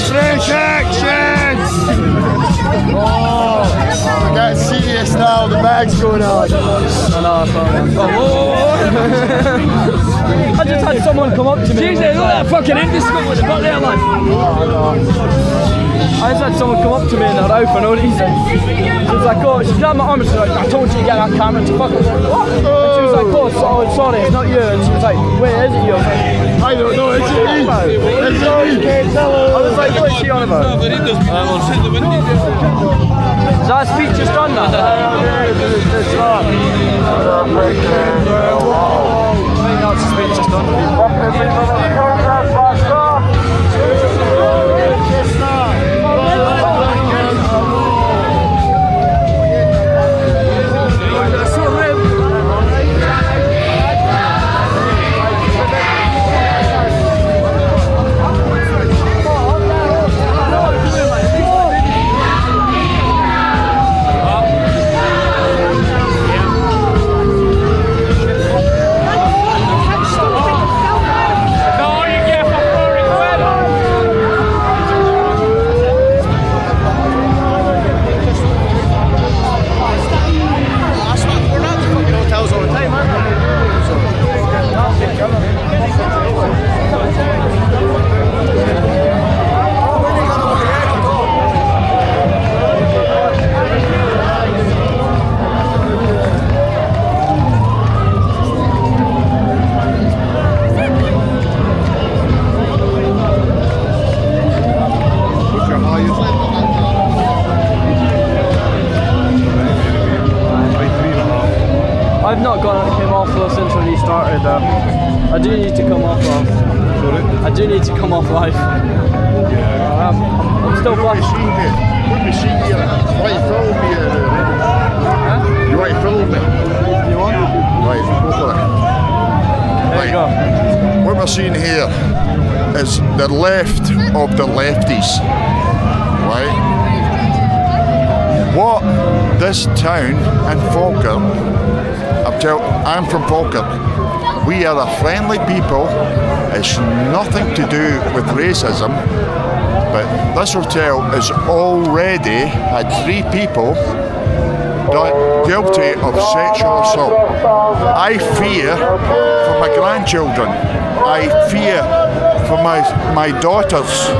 French accents! Oh, get serious now, the bag's going on. I know, I just had someone come up to me. Jesus, look at that fucking English school with the butt there, lad. I just had someone come up to me in a row for no reason. She was like, oh, she grabbed my arm and she was like, I told you to get that camera to fuck. I was like, what? And she was like, oh, sorry, it's not you. And she was like, wait, is it you? I was like, I don't know, it's me. It's me. I was like, what's she on about? Is that a speech just done now? I think that's a speech just done. I've not came off though since we restarted. I do need to come off. I do need to come off live. I'm still flush. Put machine here. Why you film me? You want to film me? You want? Right, go for it. There you go. What we're seeing here is the left of the lefties. Right? what this town and Falkirk, I'm from Falkirk. We are a friendly people. It's nothing to do with racism, but this hotel has already had 3 people guilty of sexual assault. I fear for my grandchildren. I fear for my daughters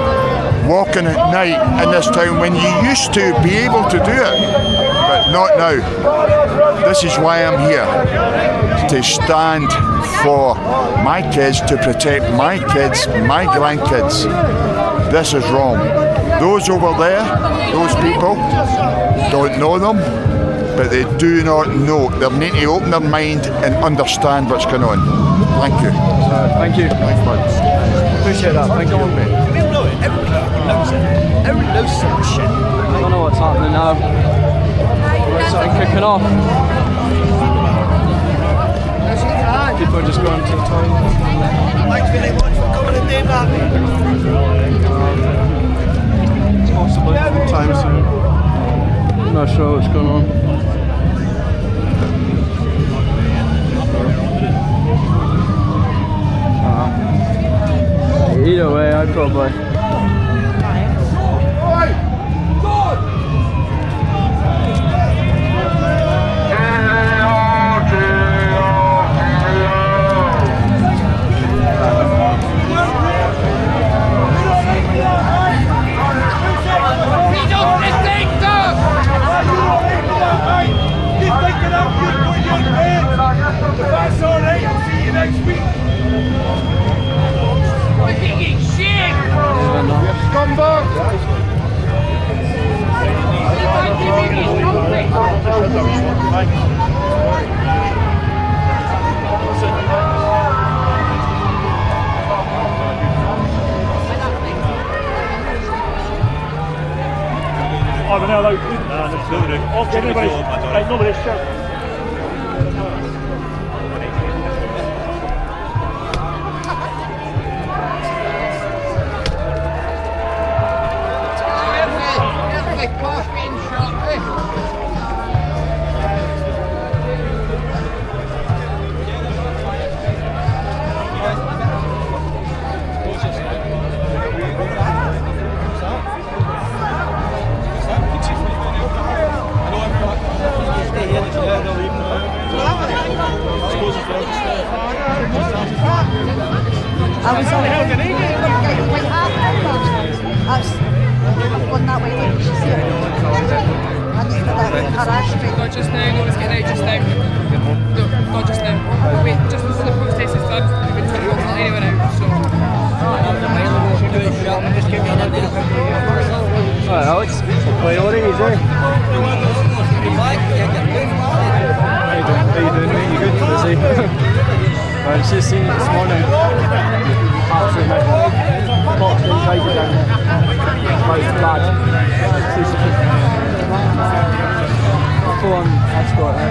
walking at night in this town when you used to be able to do it, but not now. This is why I'm here, to stand for my kids, to protect my kids, my grandkids. This is wrong. Those over there, those people, don't know them, but they do not know. They need to open their mind and understand what's going on. Thank you. Thank you. Thanks, bud. Appreciate that. Thank you. Everyone knows some shit. I don't know what's happening now. It's sort of kicking off. People are just going to the toilet. Thanks very much for coming and doing that. Possibly sometime soon. I'm not sure what's going on. Either way, I probably. That's all right, I'll see you next week. Scumbag! Oh, they're not allowed. Okay, nobody. Right, nobody's sure. I was on I've gone that way, like, she's here. I need to put that in her ashtray. Not just now, no one's getting out just now. No, not just now. Wait, just before the protest is done, we're going to go anywhere out, so. Alright, Alex. Priorities, eh? How you doing, mate? You good? Busy? Right, just seen it this morning. Absolute nightmare. Box inside it down there. Right, bad. Full on escort, right?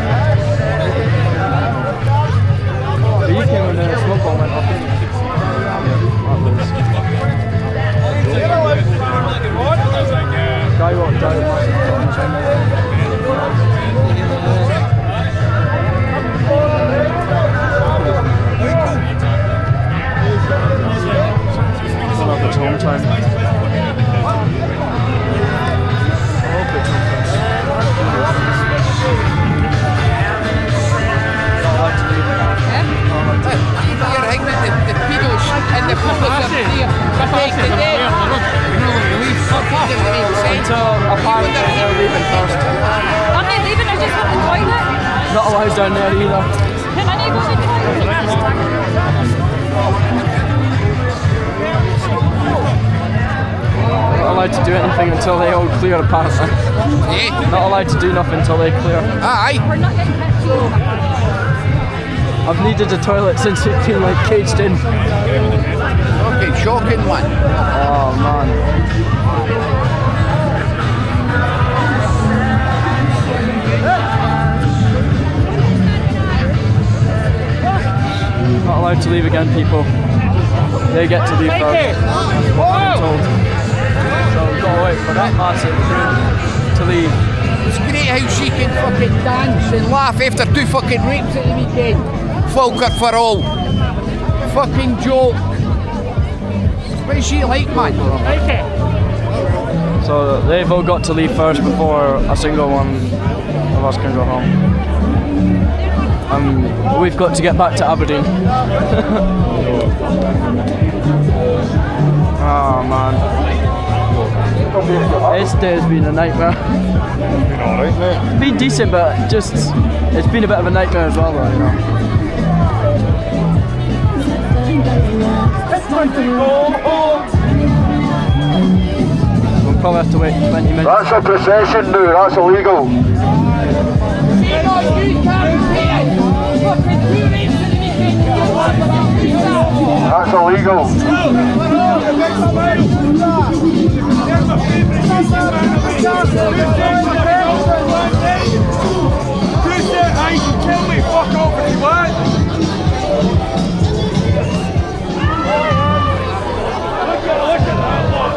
But you came when the smoke bomb went off, didn't you? Guy walked out. Love it's home time. I hope it's home time. The pedos and the public are here. Until apparently they're leaving first. Aren't they leaving? I just want the toilet. Not allowed down there either. Can I go to the toilet? Not allowed to do anything until they all clear, apparently. Yeah. Not allowed to do nothing until they clear. Aye. We're not getting kicked. I've needed a toilet since it's been like caged in. Okay, shocking one. Oh man. Not allowed to leave again, people. They get to leave first. What I'm told. So we've got to wait for that massive crew to leave. It's great how she can fucking dance and laugh after 2 fucking rapes at the weekend. Falkirk for all. Fucking joke. What is she like, man? So they've all got to leave first before a single one of us can go home. We've got to get back to Aberdeen. Oh man. This day has been a nightmare. Been alright, mate. It's been decent, but just it's been a bit of a nightmare as well, though, you know. We'll probably have to wait 20 minutes. That's a procession now, that's illegal. That's illegal. Tell me, fuck off if you want. Look at that one.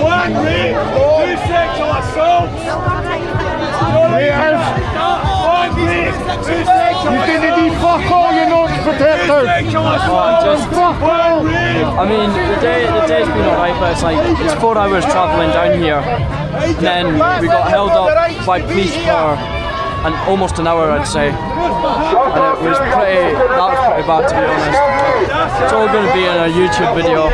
One rape, 2 sexual assaults. One rape, 2 sexual assaults. You didn't need fuck all, you're not protected. I mean, the day's been alright, but it's like, it's 4 hours travelling down here. And then we got held up by police for almost an hour, I'd say. And that was pretty bad, to be honest. It's all going to be in a YouTube video,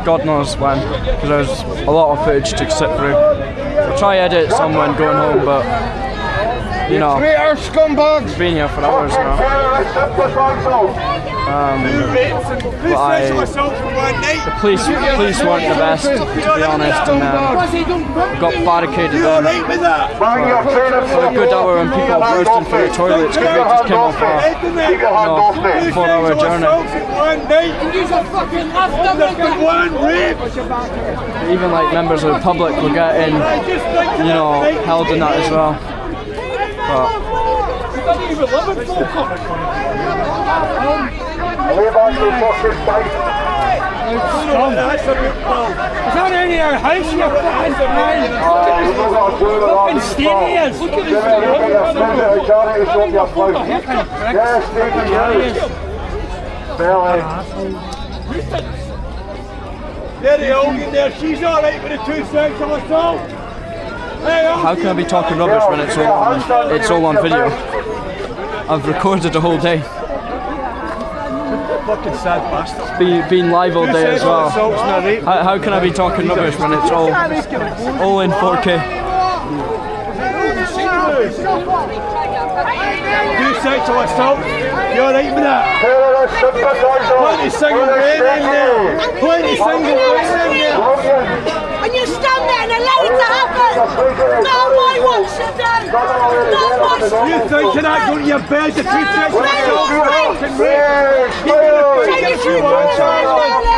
God knows when, because there's a lot of footage to sit through. I'll try edit some when going home, but you know, I've been here for hours now. The police weren't the best, to be honest, and got barricaded in for a good hour, and people bursting through the toilets because we just came off a 4-hour journey. Even like members of the public were getting, you know, held in that as well. But Is that any of our house here? Fucking stadiums. Look at this. There they all get there. She's alright with the 2 sexual assaults. how can I be talking rubbish when it's all on video? I've recorded the whole day. Fucking sad bastards. Been live all day as well. How can I be talking rubbish when it's all in 4K? 2 sexual assaults. You alright with that? Plenty single men in there. Plenty single men in there. And you stand there and allow it to happen. Not my watch, Satan. Not my son. You thinking that going to your bed to 2 sexual assaults?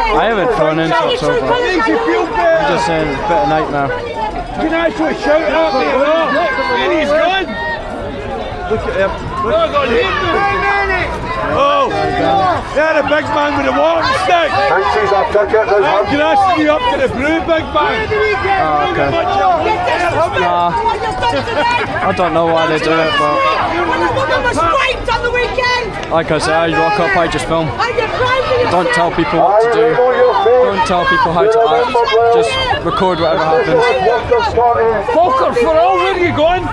I haven't thrown insults so far. I'm just saying it's a bit of nightmare. You can actually shout at me. And he's gone. Look at him. Oh, they're the big man with the walking stick. I'm grassing you up to the blue big man. Oh, okay. Nah, I don't know why they do it, but like I say, I rock up, I just film. Don't tell people what to do. Don't tell people how to act. Just record whatever happens. Falkirk for all, where are you going?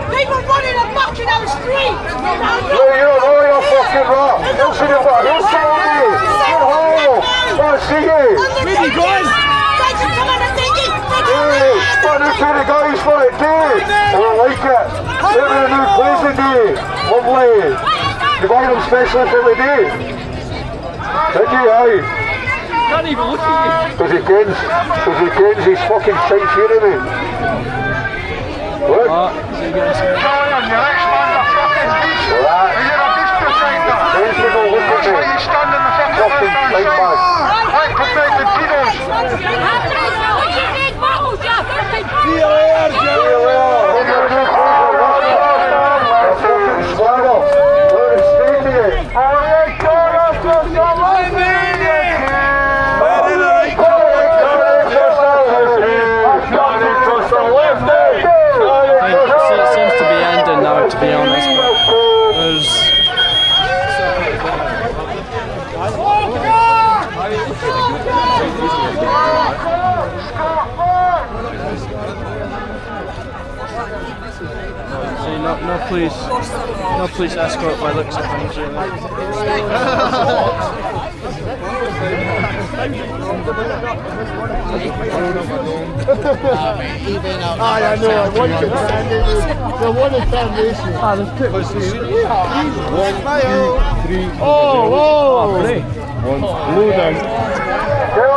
People running amok in our street! You're fucking right! You'll see the fuck! You'll see me! I'll see you! Where are you going? What do the guys for it, dude? I don't like it! They're in a new place today! Lovely! You buy them specially for the day? Did you, aye? Can't even look at you! Because he kens he's fucking shite here of me. Look! See, no police escort by looks of things. Really. I know. One in 10 racing. There's two. 1, 2, 3. Oh, three. One. Low down. Oh,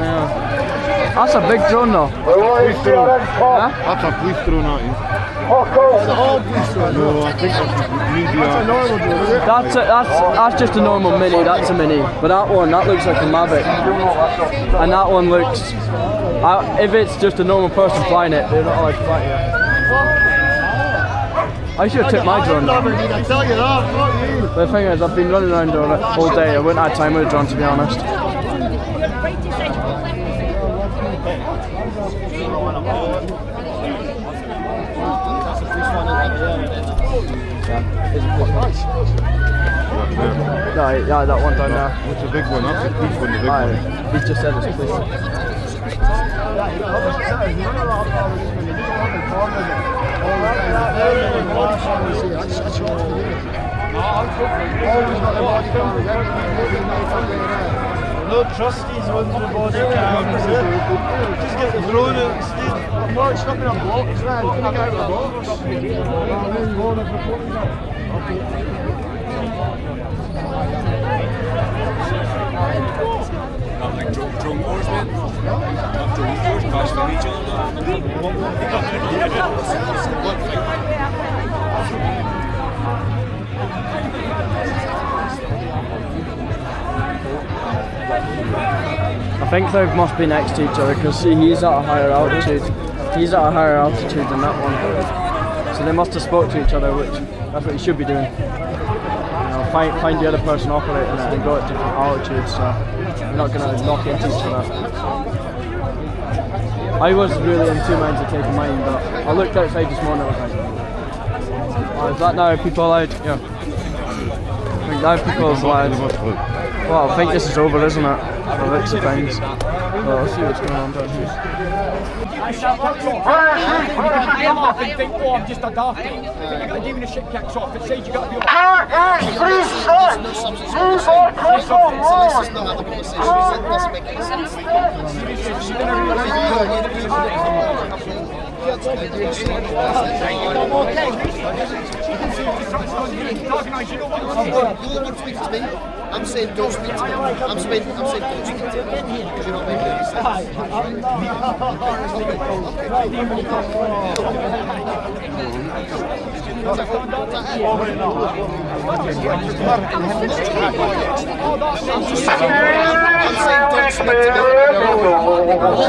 yeah. That's a big drone though. Police drone. Huh? That's a police drone, aren't you? No, I think that's a normal drone, is it? That's just a normal mini, that's a mini. But that looks like a Mavic. And that one looks, if it's just a normal person flying it, they're not allowed to fly it. I should have took my drone. I tell you that, fuck you. The thing is, I've been running around all day. I wouldn't have time with a drone, to be honest. Yeah, that one down there. What's the big one? That's the police one, the big one. He's just said it's police. No trustees on the body cams. Just get the drone out instead. I'm not stuck in a box, man. Can I get out of the box? Like drone wars, man. Not drone wars, bashing each I think they must be next to each other because see, he's at a higher altitude. He's at a higher altitude than that one. So they must have spoke to each other, which that's what you should be doing. You know, find the other person operating it and go at different altitudes, so you're not going to knock into each other. I was really in two minds of taking mine, but I looked outside this morning and I was like, oh, is that now people allowed? Yeah. I think now people are allowed. Well, I think this is over, isn't it? The looks of things. Well, let's see what's going on down here. I think, oh, I'm just a dafty. And even the shit kicks off, it says you got to be I'm saying don't speak to me. I'm saying don't speak to me. Because you're not making any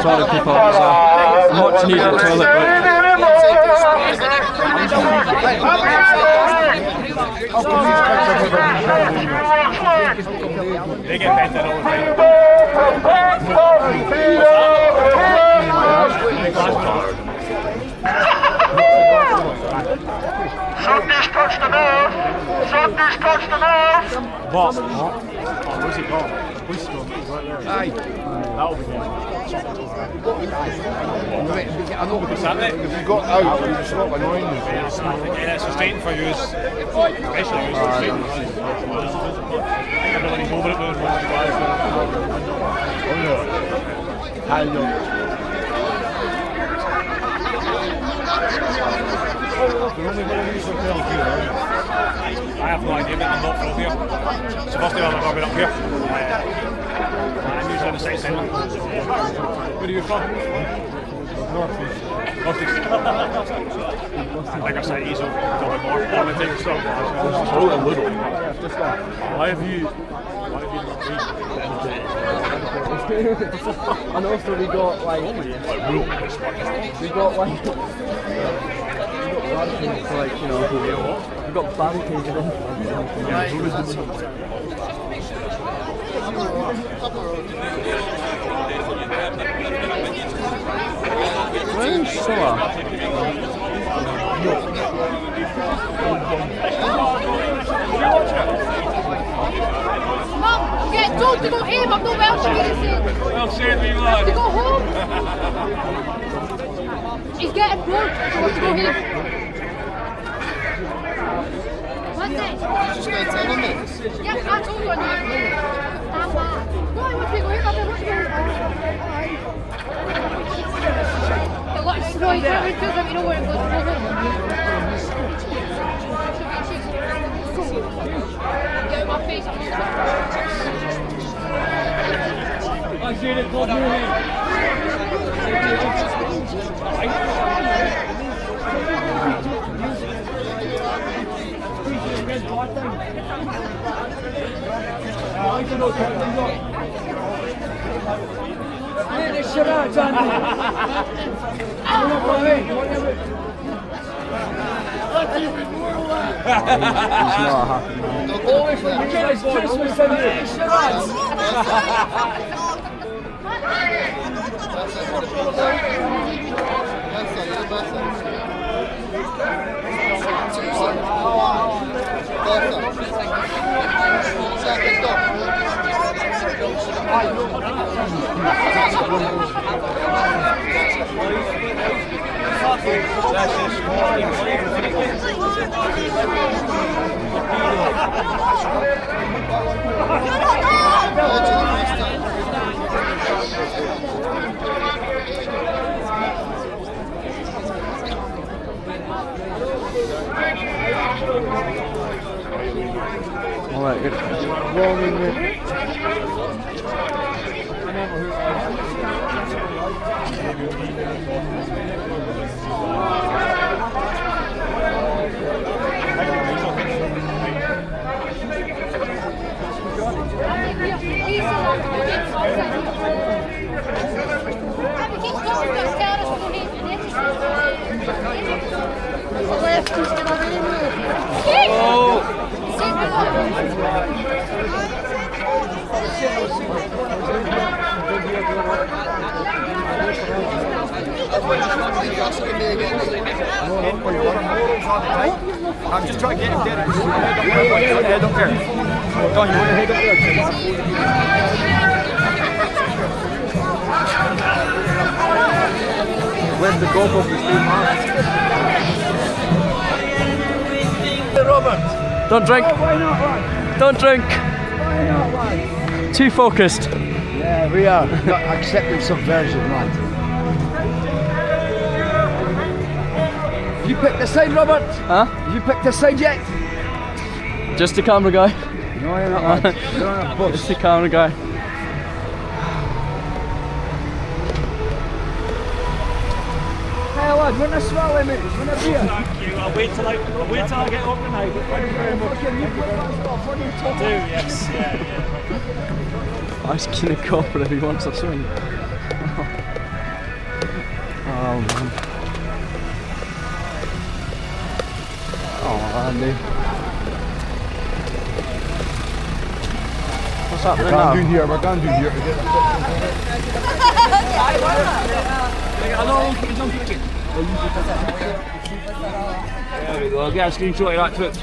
Sorry people, it's a much needed toilet break. They get better all the time. Somebody's touched the nerve! Somebody's touched the nerve! What? Oh, where's it gone? Police gone, it's right there. Aye. That'll be good. I know because if you got out, you just stop annoying you. Yeah, it's frustrating for you, especially you. Everybody's over it now. Oh no. I know. We're only going to use hotels here, right? I have no idea, but I'm not from here. It's the first time I've ever been up here. I'm usually in the city centre. Where are you from? Northeast. Like I said, he's a bit more politics stuff. A little. Why have you And also we got like barricades for like, you know, we've got barricades Where's Soa? Mum, get John to go home. I'm not well today. Well said, me lad. To go home. He's getting bored. He wants to go home. Just go tell them it. Yeah, I told you. No, I want to go here, but I want to go. Let's no, you can't read because you know where it goes. Get in my face. I see it called All right, good. I'm just trying to get him dead. Head up there. Go on, you want to head up there? Where's the golf of the Steve Robert? Don't drink. Don't drink. Too focused. Yeah, we are not accepting subversion, right? Have you picked the side, Robert? Huh? Have you picked the side yet? Just the camera guy. No, you're not. Lad. You're on a bus. Just the camera guy. Hey lad, want a swallow, mate? Want a beer? Thank you. I'll wait till I get up tonight. Thank you very much. I do, yes. Yeah. I was gonna go for if he wants a swing. Oh man. Oh Andy. What's happening now? We're going to do here. There we go. I'll get a screenshot of that trip.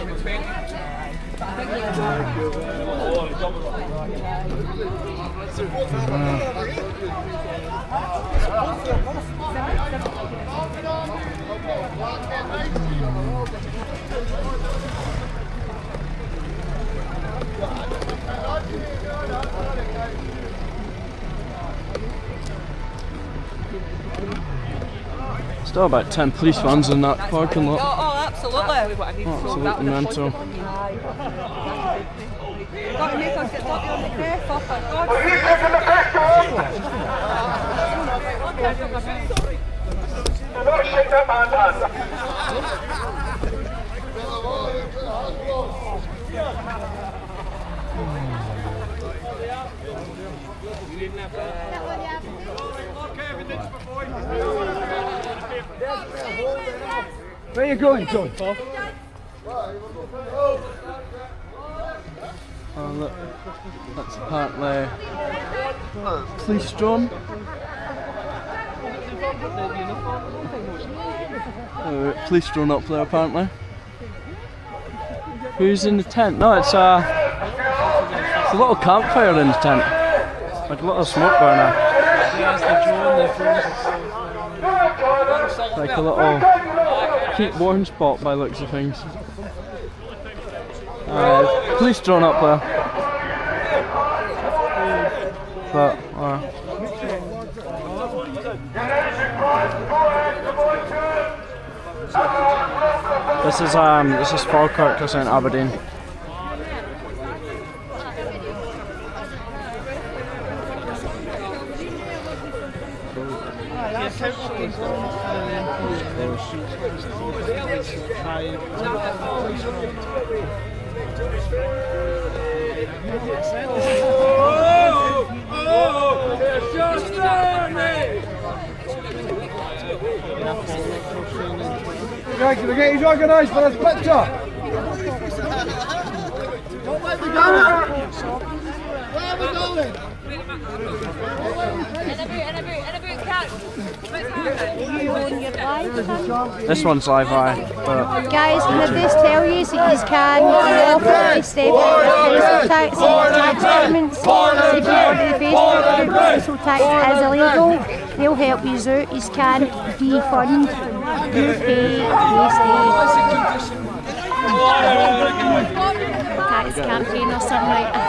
Still about 10 police vans in that parking lot. Oh, absolutely. Absolutely mental. Got to make us get dirty on the care, for God's Where are you going, John? Oh look, that's apparently police drone. Police drone up there apparently. Who's in the tent? No, it's a little campfire in the tent. Like a little smoke burner. Like a little heat born spot by looks of things. Police drawn up there. But, this is Falkirk Cladhan Aberdeen. Right, can we get you organised for this picture? Where are we going? This one's live, but guys, can I just tell you that you can lawfully step out of council tax and tax payments. If you order the Facebook group, council tax is illegal. They'll help you out. You can defund your pay tax campaign or something like that.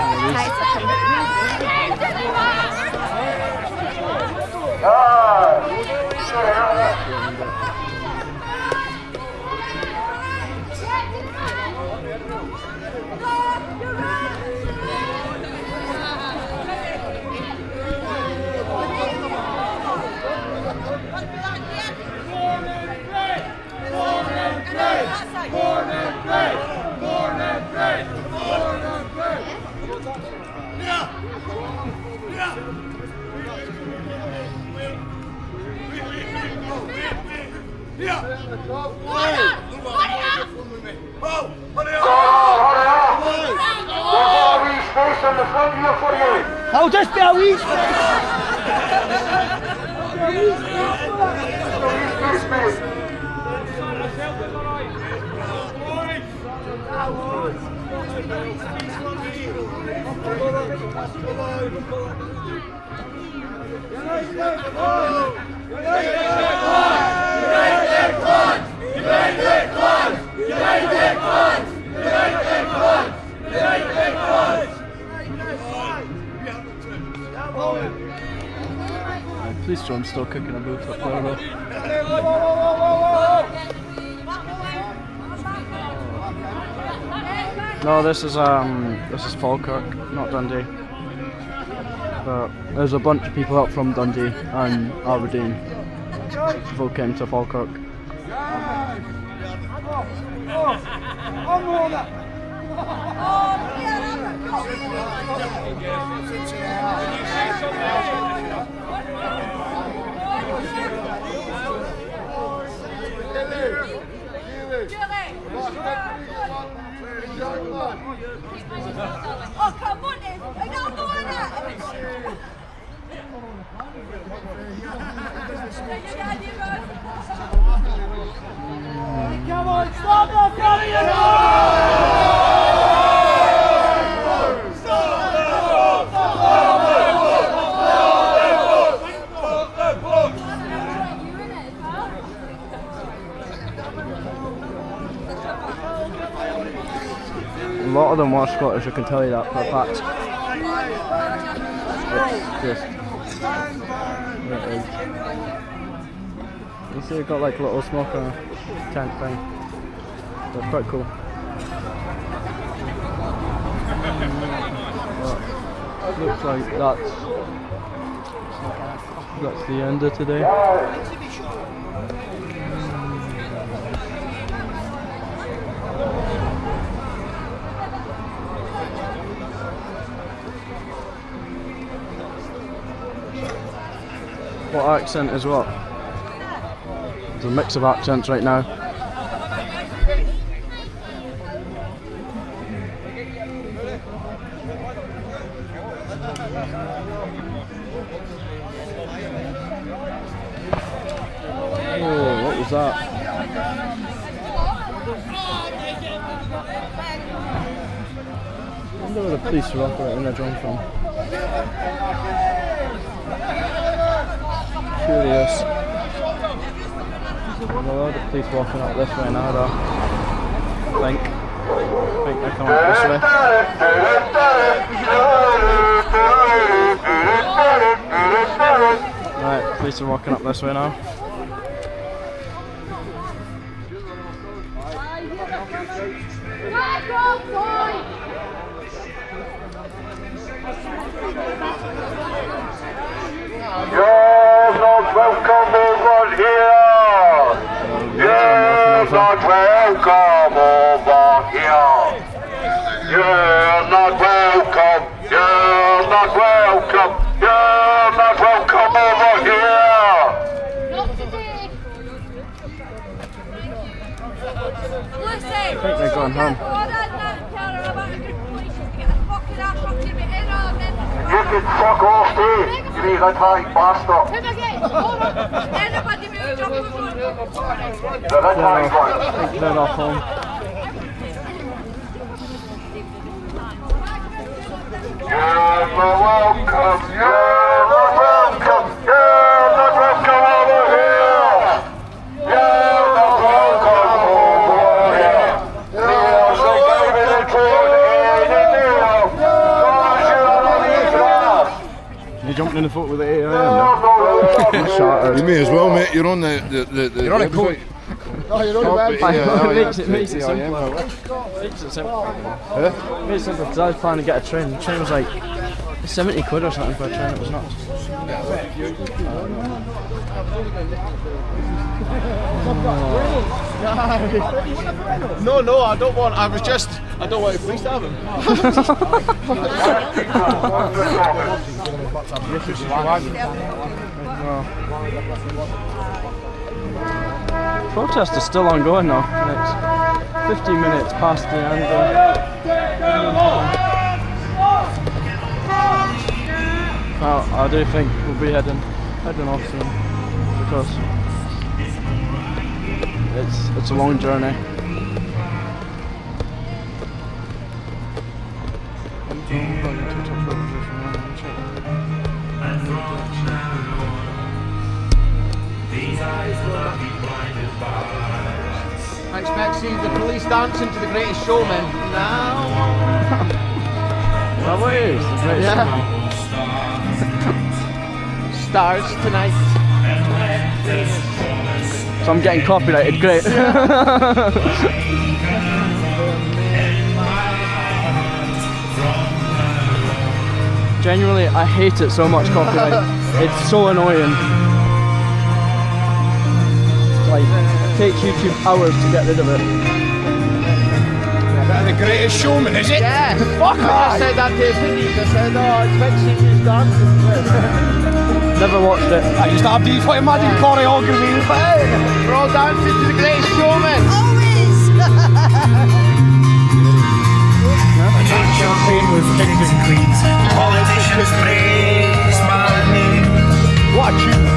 I'll just be a wee Police John's still kicking a boot up there though. No, this is Falkirk, not Dundee. But there's a bunch of people up from Dundee and Aberdeen. People came to Falkirk. Oh, come on, Dave. I don't know that. Come on, stop that, Gary! A lot of them were Scottish, I can tell you that for a fact. It's just... There it is. You see you've got like a little smoker tent thing. That's quite cool. But looks like that's the end of today. What accent is what? There's a mix of accents right now. Oh, what was that? I wonder where the police are operating their drone from. Curious. There's a lot of police walking up this way now though, I think. think they're coming up this way. Right, police are walking up this way now. You're not welcome over here. You're not welcome over here. You're not welcome. You're not welcome. You're not welcome over here. Not today. I think they're going home. You can fuck off, Dave. You mean that high bastard. Everybody move up. Yeah, that high I think they're off home. You're not welcome. You're not welcome. You're not welcome over here. You're not welcome over here. There's a guy in the train in there. You jumping in the foot with the 8 a.m. You may as well, mate. You're on the You're on a coat. Oh, you're on the website. It makes it simple. Makes it simple. Makes it simple because I was planning to get a train. The train was like 70 quid or something for a train. It was nuts. No, I don't want. I don't want the police to have him. Protest is still ongoing now. It's 15 minutes past the end. Well, I do think we'll be heading off soon because it's a long journey. I expect seeing the police dancing to the Greatest Showman. No. Well, it is the Greatest Showman. Stars tonight. So I'm getting copyrighted, great. Genuinely, I hate it so much, copyright. It's so annoying. Like, it takes YouTube hours to get rid of it. The Greatest Showman, is it? Yeah. Fuck I said that to the police. I said, oh, it's fixing these dancing. Never watched it. I just have these for imagine choreography. We're all dancing to the Greatest Showman. Always. Champagne with kings and queens. Politicians praise my name. What a tune.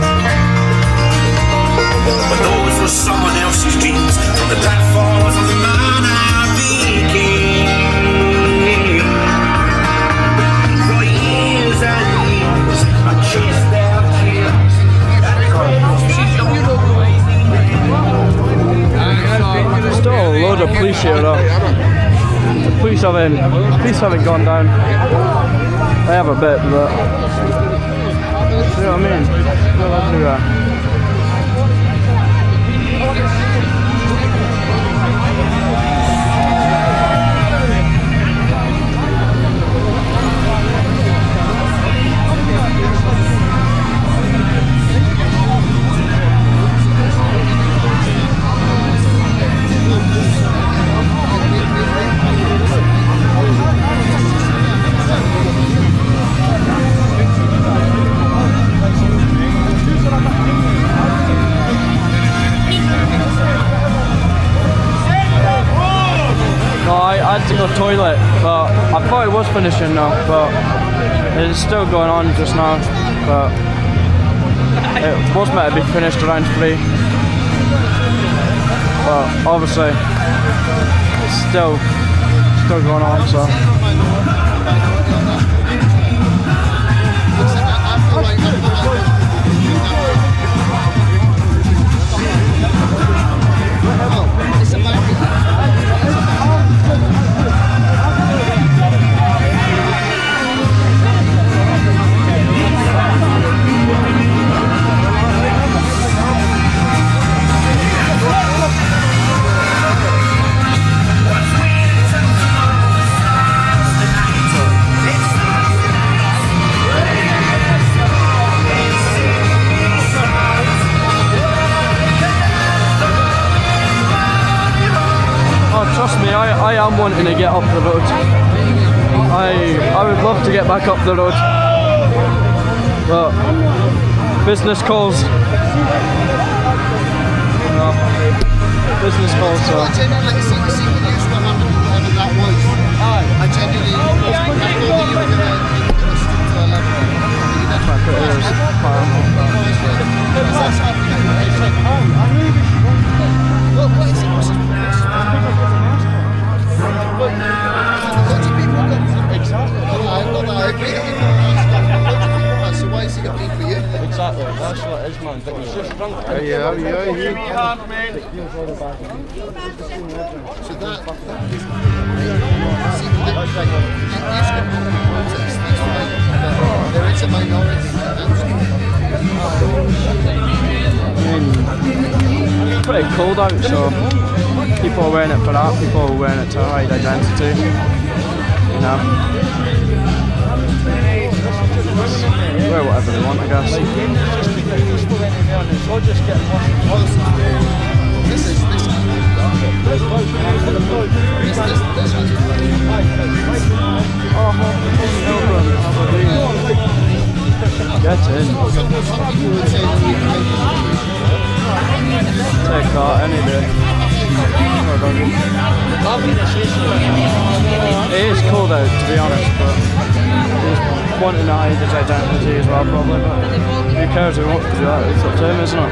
But those were someone else's dreams. From the platforms of the man I became. For years and years I chased their dreams. There's still a load of police here though. The police haven't gone down. They have a bit, but you know what I mean? Still everywhere. I had to go toilet, but I thought it was finishing now, but it's still going on just now, but it was meant to be finished around 3, but obviously it's still going on, so. I am wanting to get up the road. I would love to get back up the road, but business calls. No, business calls. So. I genuinely see what happened, whatever that was. I genuinely thought that you were going to stick to 11. Look, what is it? Lots of people got exactly. I agree that people are, so why is he got beef for you? Exactly, that's what it is, man. But he's just drunk. So that see, you skip all the protest, that's right. But there is a minority It's pretty cold out, so people are wearing it for that, people are wearing it to hide identity, you know. Wear whatever they want, I guess. Get in. Take that any day. It is cold out, to be honest, but he's wanting to hide his identity as well, probably. But who cares who wants to do that? It's up to him, isn't it?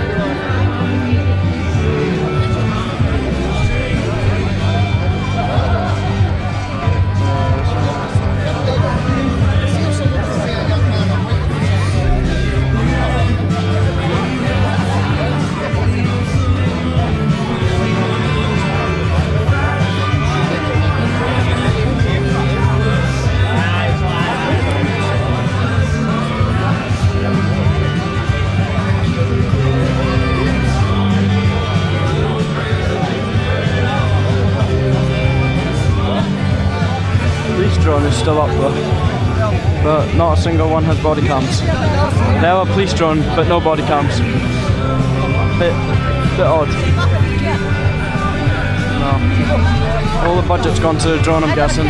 Drone is still up though, but not a single one has body cams. They have a police drone, but no body cams. Bit odd. No. All the budget's gone to the drone, I'm guessing.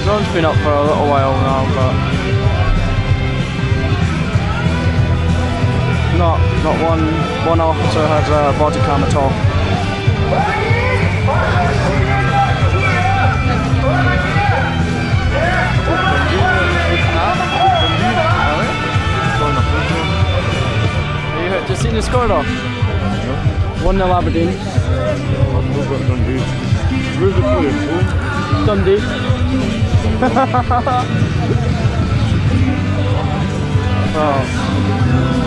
Drone's been up for a little while now, but not one officer has a body cam at all. Have you seen the score though? 1-0 Aberdeen. Where's the player? Dundee. Oh.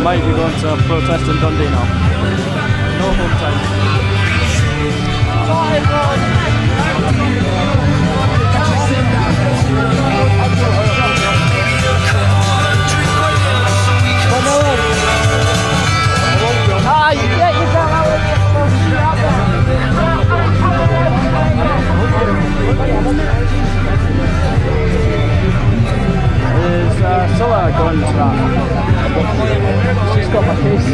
Might be going to protest in Dundee now. No home time. Is Scylla going to that? She's got my case.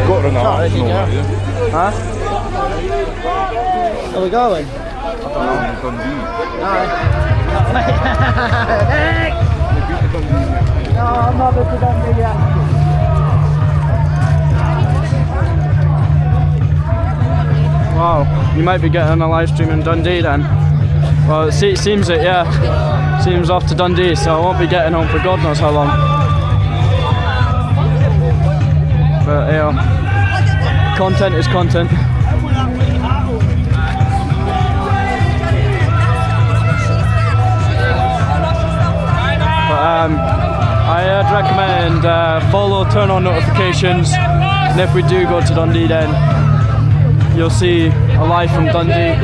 Got her now. Huh? Are we going? I don't know. Dundee. No, I'm not going to Dundee yet. Wow, you might be getting a live stream in Dundee then. Well, it seems it, yeah. Seems off to Dundee, so I won't be getting home for God knows how long. But yeah, content is content. But I'd recommend follow, turn on notifications, and if we do go to Dundee then you'll see a live from Dundee.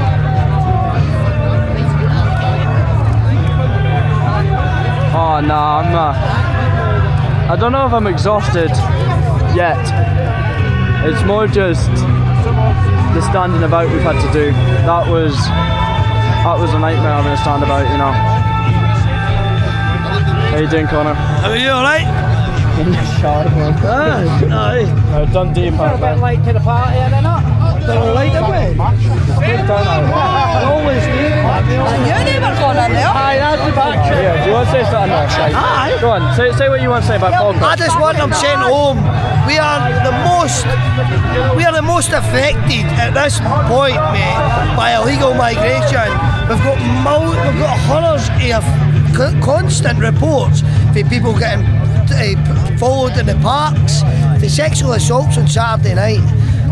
Oh no, I'm I don't know if I'm exhausted yet. It's more just the standing about we've had to do. That was that was a nightmare having to stand about, you know. How you doing, Connor? Are you alright? No, Dundee Park. A bit late to the party, are they not? They're alright, are we? Good turnout. Always do. You never gone in there. Aye, that's the back. Yeah, do you want to say something there? Aye. Go on, say what you want to say about Falkirk. I just want them sent home. We are the most affected at this point, mate, by illegal migration. We've got horrors of constant reports for people getting followed in the parks, the sexual assaults on Saturday night,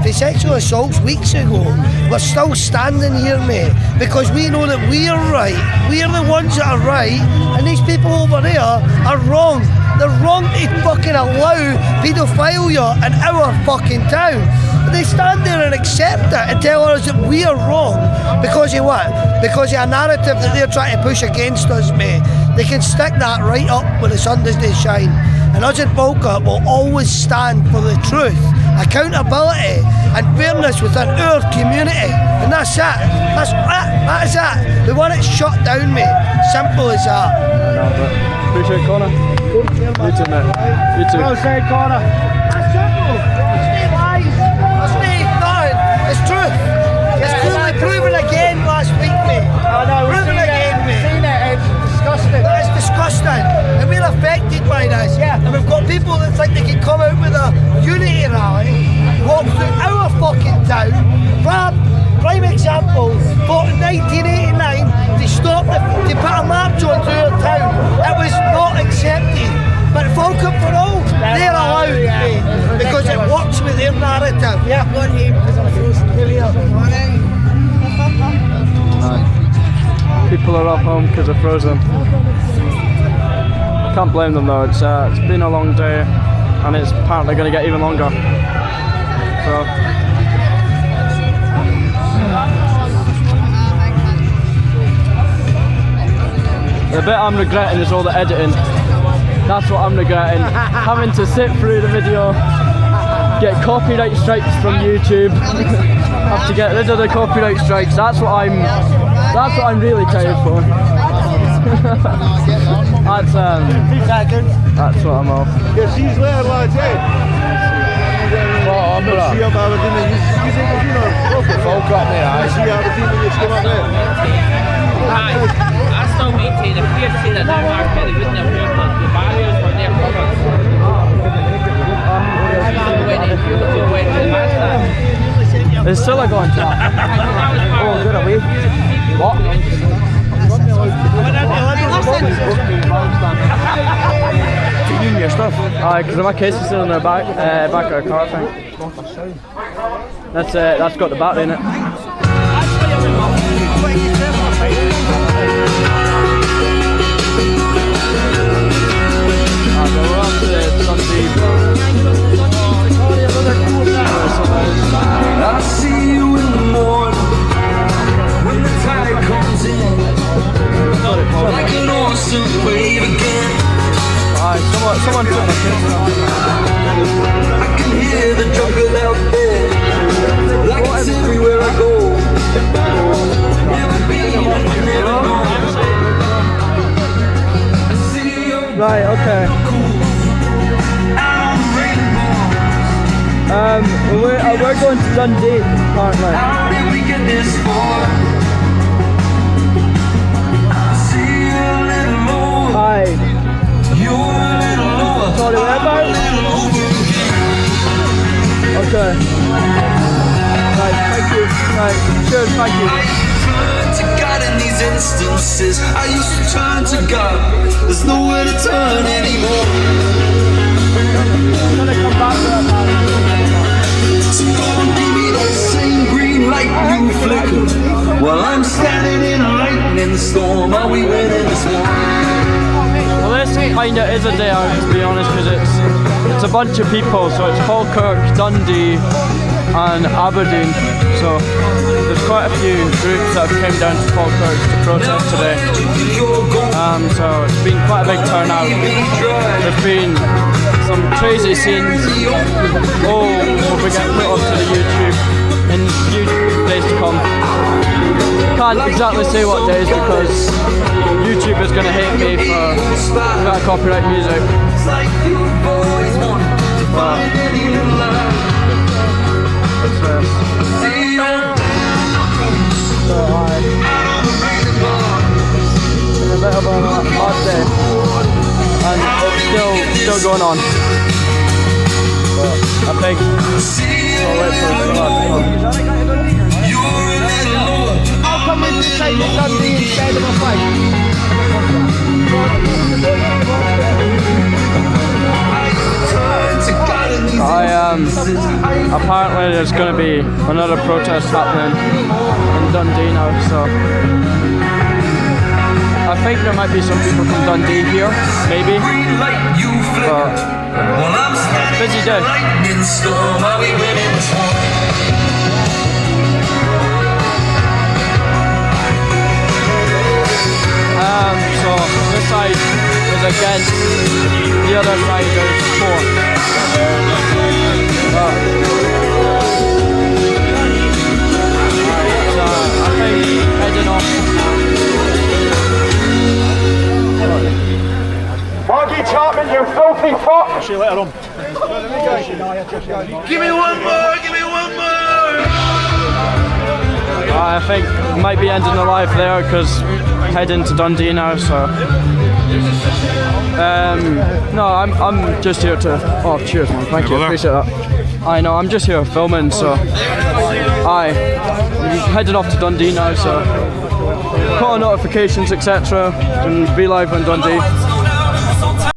the sexual assaults weeks ago. We're still standing here, mate, because we know that we're right. We're the ones that are right, and these people over there are wrong. They're wrong to fucking allow paedophilia in our fucking town. They stand there and accept it and tell us that we are wrong because of what? Because of a narrative that they're trying to push against us, mate. They can stick that right up when the sun does they shine. And us in Falkirk will always stand for the truth, accountability and fairness within our community. And that's it. That is it. We want it shut down, mate. Simple as that. Appreciate it, Connor. You too, mate. You too. Well said, Connor. That's simple. It's no lies. It's nothing. It's truth. It's clearly proven again last week, mate. I know, we've proven seen again, it. mate. Seen it. It's disgusting. It's disgusting. And we're affected by this. Yeah. And we've got people that think they can come out with a unity rally, walk through our fucking town, prime example, for 1989, they put a march onto our town. It was not accepted. But Falkirk for all, they're allowed, mate, because it works with their narrative. Yeah. People are off home because they're frozen. Can't blame them though, it's been a long day and it's apparently going to get even longer. So, the bit I'm regretting is all the editing. That's what I'm regretting. Having to sit through the video, get copyright strikes from YouTube, have to get rid of the copyright strikes. That's what I'm really tired for. That's what I'm off. Yeah, she's there, lads, I still maintain if we had said that now market, they wouldn't have moved the barriers when they're covered. There's still a going track. Oh, good away. What? You doing your stuff? Because my case is still in the back of the car, I think. That's got the battery in it. We're up to Dundee. I see you in the morning when the tide comes in, like an awesome wave again. Someone took my kids. I can hear the jungle out there, like it's everywhere I go. Never been, never gone. I see you. Right, okay. We're going to Dundee, apparently. How did we get this far? See you a little more. Hi. You're a little lower. Sorry, where about? Okay. Right, thank you. Right, cheers, thank you. I turn to God in these instances. I used to turn to God. There's nowhere to turn anymore. I'm gonna come back to that, man. So don't give me that same green light you flicker. While I'm standing in a lightning storm, are we winning this war? Well, this kind of is a day out, to be honest, because it's a bunch of people. So it's Falkirk, Dundee and Aberdeen. So there's quite a few groups that have come down to Falkirk to protest today. So it's been quite a big turnout. There's been some crazy scenes. All will be getting put onto the YouTube in few days to come. can't exactly say what days because YouTube is going to hate me for that copyright music. But, a bit of a hard day, and it's still going on. But I think I'll wait for it to How come we decided Dundee instead of a fight? Apparently there's going to be another protest happening in Dundee now, so I think there might be some people from Dundee here, maybe, but busy day. So this side is against, the other side is for. I think heading off. Margie Chapman, you filthy fuck! I'll see you later on. Give me one more, give me one more! I think might be ending the live there because heading to Dundee now, so no, I'm just here to, oh cheers man, thank you, appreciate that. I know, I'm just here filming, so I'm heading off to Dundee now, so put on notifications etc and be live on Dundee.